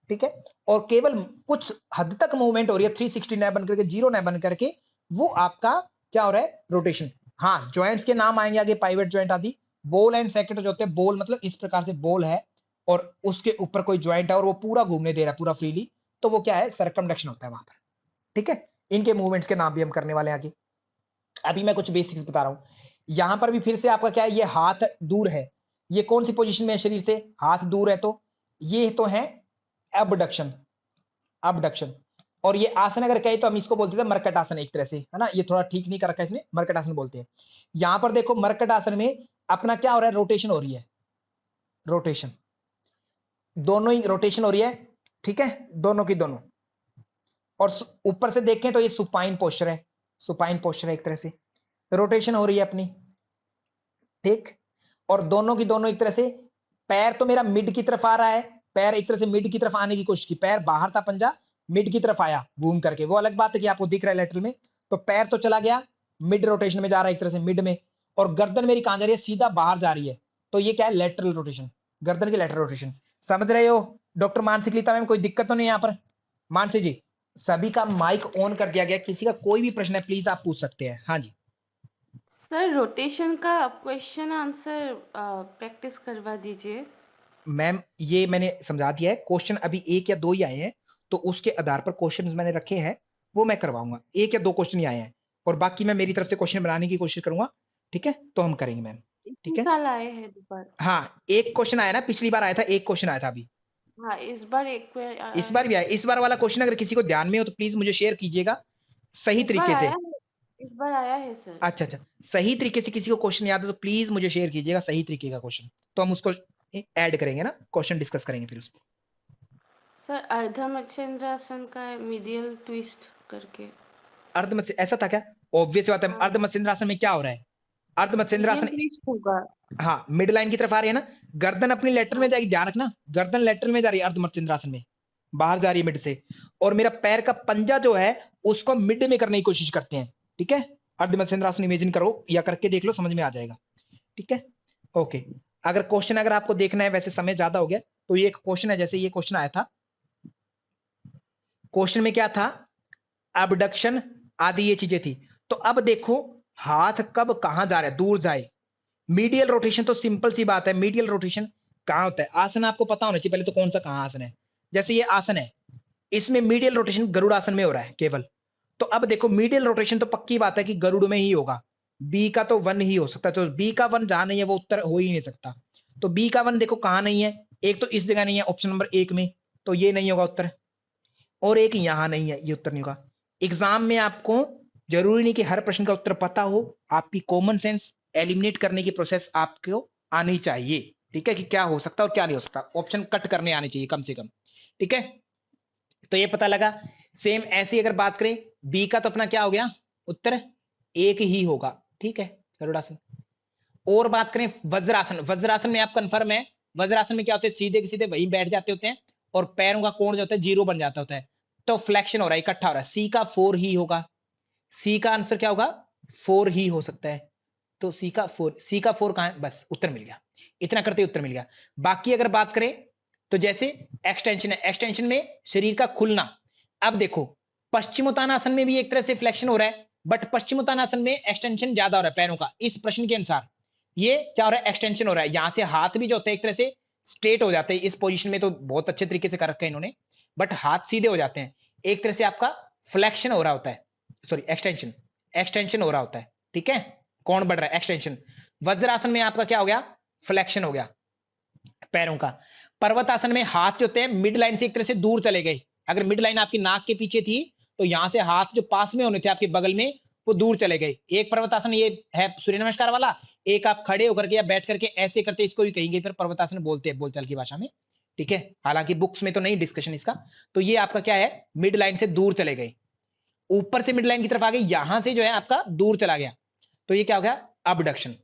ठीक है, और केवल कुछ हद तक मूवमेंट हो रही है, 360 न बन करके, जीरो न बन करके, वो आपका क्या हो रहा है? रोटेशन। हाँ, ज्वाइंट्स के नाम आएंगे आगे, पाइवेट ज्वाइंट आदि। बोल एंड सेक्टर जो होते हैं, बोल मतलब इस प्रकार से बोल है, और उसके ऊपर कोई ज्वाइंट है और वो पूरा घूमने दे रहा है पूरा फ्रीली, तो वो क्या है? सरकमडक्शन होता है वहां पर। ठीक है, इनके मूवमेंट्स के नाम भी हम करने वाले हैं आगे। अभी मैं कुछ बेसिक्स बता रहा हूं। यहां पर भी फिर से आपका क्या है? ये हाथ दूर है, ये कौन सी पोजीशन में है शरीर से? हाथ दूर है, तो ये तो है अबडक्शन, अबडक्शन। और ये आसन अगर कहे तो हम इसको बोलते थे मरकट आसन, एक तरह से, है ना? ये थोड़ा ठीक नहीं कर रखा है इसने, मरकट आसन बोलते हैं। यहां पर देखो, मरकट आसन में अपना क्या हो रहा है? रोटेशन हो रही है, रोटेशन, दोनों ही रोटेशन हो रही है। ठीक है, दोनों की दोनों। और ऊपर से देखें तो ये सुपाइन पोस्चर है, सुपाइन पोस्चर है, एक तरह से रोटेशन हो रही है अपनी। ठीक, और दोनों की दोनों एक तरह से, पैर तो मेरा मिड की तरफ आ रहा है, पैर एक तरह से मिड की तरफ आने की कोशिश की, पैर बाहर था, पंजा मिड की तरफ आया घूम करके, वो अलग बात है कि आपको दिख रहा है लेटरल में, तो पैर तो चला गया मिड रोटेशन में जा रहा है, एक तरह से मिड में, और गर्दन मेरी कहां जा रही है? सीधा बाहर जा रही है, तो ये क्या है? लेटरल रोटेशन, गर्दन की लेटरल रोटेशन। समझ रहे हो डॉक्टर मानसिक लीता मैम? कोई दिक्कत तो नहीं यहाँ पर? मानसी जी, सभी का माइक ऑन कर दिया गया, किसी का कोई भी प्रश्न है प्लीज आप पूछ सकते हैं। हाँ जी सर रोटेशन का क्वेश्चन आंसर प्रैक्टिस करवा दीजिए। मैम, ये मैंने समझा दिया है, क्वेश्चन अभी एक या दो ही आए हैं, तो उसके आधार पर क्वेश्चंस मैंने रखे हैं, वो मैं करवाऊंगा। एक या दो क्वेश्चन ही आए हैं, और बाकी मैं मेरी तरफ से क्वेश्चन बनाने की कोशिश करूंगा, ठीक है? तो हम करेंगे मैम, ठीक इसी है? साल आए हैं दोबारा। हाँ, एक क्वेश्चन आया ना, पिछली बार आया था, एक क्वेश्चन आया था अभी, हाँ, इस बार एक पे इस बार भी आया। इस बार वाला क्वेश्चन अगर किसी को ध्यान में हो तो प्लीज मुझे शेयर कीजिएगा सही इस बार तरीके से। आया है, इस बार आया है सर। अच्छा अच्छा, सही तरीके से किसी को क्वेश्चन याद है तो प्लीज मुझे शेयर कीजिएगा सही तरीके का क्वेश्चन, तो हम उसको ऐड करेंगे ना, क्वेश्चन डिस्कस करेंगे फिर उसको। सर अर्धा मत्स्येंद्रासन का है, मीडियल ट्विस्ट करके। अर्ध मत्स्य ऐसा था क्या? ऑब्वियस बात है, हाँ, अर्ध मत्स्येंद्रासन में क्या हो रहा है? अर्ध मीडियल मत्स्येंद्रासन, ट्विस्ट होगा। हाँ मिड लाइन की तरफ आ रही है ना, गर्दन अपनी लेटर में हाँ, जाएगी, ध्यान रखना, गर्दन लेटर में जा रही है अर्ध मत्स्येंद्रासन में, बाहर जा रही है मिड से, और मेरा पैर का पंजा जो है उसको मिड में करने की कोशिश करते हैं, ठीक है? अर्ध मत्स्येंद्रासन इमेजिन करो या करके देख लो, समझ में आ जाएगा, ठीक है? ओके, अगर क्वेश्चन अगर आपको देखना है, वैसे समय ज्यादा हो गया, तो ये एक क्वेश्चन है, जैसे ये क्वेश्चन आया था, क्वेश्चन में क्या था? अबडक्शन आदि ये चीजें थी। तो अब देखो हाथ कब कहां जा रहा है, दूर जाए। मीडियल रोटेशन तो सिंपल सी बात है, मीडियल रोटेशन कहां होता है? आसन आपको पता होना चाहिए पहले तो कौन सा कहां आसन है। जैसे ये आसन है, इसमें मीडियल रोटेशन गरुड़ आसन में हो रहा है केवल। तो अब देखो मीडियल रोटेशन तो पक्की बात है कि गरुड़ में ही होगा, बी का तो वन ही हो सकता है, तो बी का वन जहां नहीं है वो उत्तर हो ही नहीं सकता। तो बी का वन देखो कहां नहीं है, एक तो इस जगह नहीं है ऑप्शन नंबर एक में, तो ये नहीं होगा उत्तर, और एक यहां नहीं है, ये उत्तर नहीं होगा। एग्जाम में आपको जरूरी नहीं कि हर प्रश्न का उत्तर पता हो, आपकी कॉमन सेंस एलिमिनेट करने की प्रोसेस आपको आनी चाहिए, ठीक है? कि क्या हो सकता है और क्या नहीं हो सकता, ऑप्शन कट करने आने चाहिए कम से कम, ठीक है? तो ये पता लगा। सेम ऐसी अगर बात करें, बी का तो अपना क्या हो गया उत्तर, एक ही होगा, ठीक है? गरुड़ासन। और बात करें वज्रासन, वज्रासन में आप कंफर्म है, वज्रासन में क्या होता है, सीधे के सीधे वहीं बैठ जाते होते हैं और पैरों का कोण जो होता है जीरो बन जाता होता है, तो फ्लेक्शन हो रहा है, इकट्ठा हो रहा है, सी का 4 ही होगा, सी का आंसर क्या होगा, 4 ही हो सकता है। तो सी का 4, सी का 4 कहां है, बस उत्तर मिल गया, इतना करते उत्तर मिल गया। बाकी अगर बात करें तो जैसे एक्सटेंशन है, एक्सटेंशन में शरीर का खुलना, अब देखो पश्चिमोत्तानासन में भी एक तरह से फ्लेक्शन हो रहा है, बट पश्चिमोत्तानासन में एक्सटेंशन ज्यादा हो रहा है पैरों का, इस प्रश्न के अनुसार ये क्या हो रहा है, एक्सटेंशन हो रहा है। यहां से हाथ भी जो होते हैं एक तरह से स्ट्रेट हो जाते हैं, इस पोजीशन में तो बहुत अच्छे तरीके से कर रखा है इन्होंने, बट हाथ सीधे हो जाते हैं, एक तरह से आपका फ्लेक्शन हो रहा होता है, सॉरी एक्सटेंशन, एक्सटेंशन हो रहा होता है, ठीक है? कौन बढ़ रहा है, एक्सटेंशन। वज्रासन में आपका क्या हो गया, फ्लेक्शन हो गया पैरों का। पर्वतासन में हाथ जो होते हैं मिड लाइन से एक तरह से दूर चले गए, अगर मिड लाइन आपकी नाक के पीछे थी तो यहां से हाथ जो पास में होने थे आपके बगल में वो दूर चले गए। एक पर्वतासन ये है सूर्य नमस्कार वाला, एक आप खड़े होकर के या बैठ करके ऐसे करते, इसको भी कहेंगे फिर पर्वतासन बोलते हैं बोलचाल की भाषा में, ठीक है? हालांकि बुक्स में तो नहीं डिस्कशन इसका। तो ये आपका क्या है, मिड लाइन से दूर चले गए, ऊपर से मिड लाइन की तरफ आ गए, यहां से जो है आपका दूर चला गया, तो ये क्या हो गया, अबडक्शन।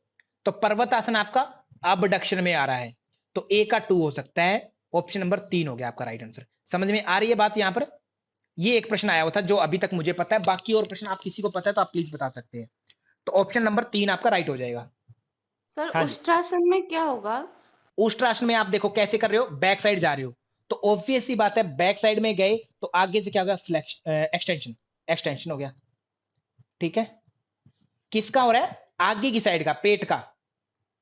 तो पर्वतासन आपका अबडक्शन में आ रहा है, तो ए का 2 हो सकता है, ऑप्शन नंबर 3 हो गया आपका राइट आंसर। समझ में आ रही है बात? यहां पर ये एक प्रश्न आया हुआ था जो अभी तक मुझे पता है, बाकी और प्रश्न आप किसी को पता है तो आप प्लीज बता सकते हैं। तो ऑप्शन नंबर 3 आपका राइट हो जाएगा। सर हाँ जी, उष्ट्रासन में क्या होगा? उष्ट्रासन में आप देखो कैसे कर रहे हो, बैक साइड जा रहे हो, तो ऑब्वियस सी बात है बैक साइड में गए तो आगे से क्या होगा, फ्लेक्शन, एक्सटेंशन, एक्सटेंशन हो गया, ठीक है? किसका हो रहा है, आगे की साइड का, पेट का,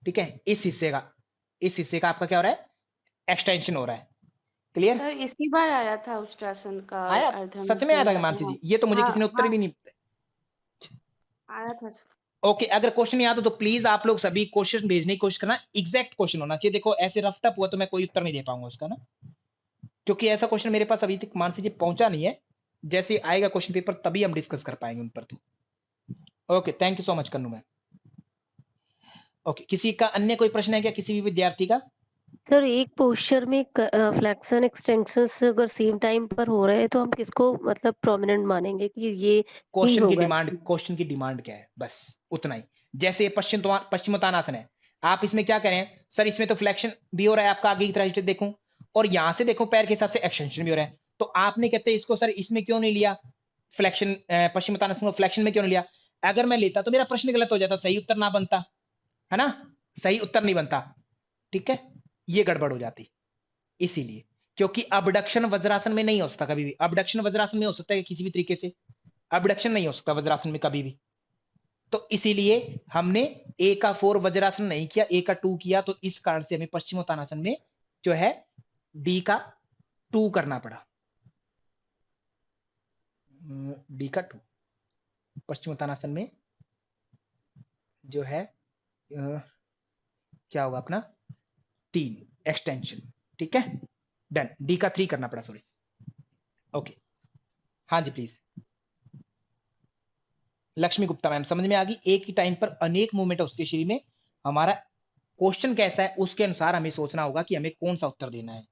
ठीक है? इस हिस्से का, इस हिस्से का आपका क्या हो रहा है, एक्सटेंशन हो रहा है। क्लियर? सर इसी बार आया था उष्ट्रासन का आया, अर्धा सच में आया था मत्स्येंद्रासन। मानसी हाँ, जी? ये तो मुझे हाँ, किसी ने उत्तर हाँ, भी नहीं। आया था सर। ओके, अगर क्वेश्चन याद हो तो प्लीज आप लोग सभी क्वेश्चन भेजने की कोशिश करना, एग्जैक्ट क्वेश्चन होना चाहिए। देखो ऐसे रफ टफ हुआ तो मैं कोई उत्तर नहीं दे पाऊंगा उसका ना, क्योंकि ऐसा क्वेश्चन मेरे पास अभी तक मानसी जी पहुंचा नहीं है, जैसे आएगा क्वेश्चन पेपर तभी हम डिस्कस कर पाएंगे उन पर। तो okay, thank you so much Kannu ma'am. Okay, किसी का अन्य कोई प्रश्न है क्या किसी भी विद्यार्थी का? सर एक पोस्चर में फ्लेक्शन एक्सटेंशन अगर सेम टाइम पर हो रहे हैं तो हम किसको मतलब प्रोमिनेंट मानेंगे कि ये ही होगा? क्वेश्चन की डिमांड क्या है, बस उतना ही। जैसे पश्चिमोत्तानासन है, आप इसमें क्या करें सर, इसमें तो फ्लेक्शन भी हो रहा है आपका आगे की तरह देखूं, और यहां से देखो पैर के हिसाब से एक्सटेंशन भी हो रहा है, तो आपने कहते हैं इसको सर इसमें क्यों नहीं लिया फ्लेक्शन, पश्चिमोत्तानासन को फ्लेक्शन में क्यों नहीं लिया? अगर मैं लेता तो मेरा प्रश्न गलत हो जाता, सही उत्तर ना बनता है ना, सही उत्तर नहीं बनता, ठीक है? ये गड़बड़ हो जाती, इसीलिए, क्योंकि अबडक्शन वज्रासन में नहीं हो सकता कभी भी। अबडक्शन वज्रासन में हो सकता है किसी भी तरीके से, अबडक्शन नहीं हो सकता वज्रासन में कभी भी। तो इसीलिए हमने ए का 4 वज्रासन नहीं किया, ए का 2 किया, तो इस कारण से हमें पश्चिमोत्तानासन में जो है डी का 2 करना पड़ा, डी का 2। पश्चिमोत्तानासन में जो है क्या होगा अपना 3 एक्सटेंशन, ठीक है। डन, डी का 3 करना पड़ा, सॉरी। ओके, हाँ जी प्लीज। लक्ष्मी गुप्ता मैम, समझ में आ गई। एक ही टाइम पर अनेक मूवमेंट है उसके शरीर में, हमारा क्वेश्चन कैसा है उसके अनुसार हमें सोचना होगा कि हमें कौन सा उत्तर देना है।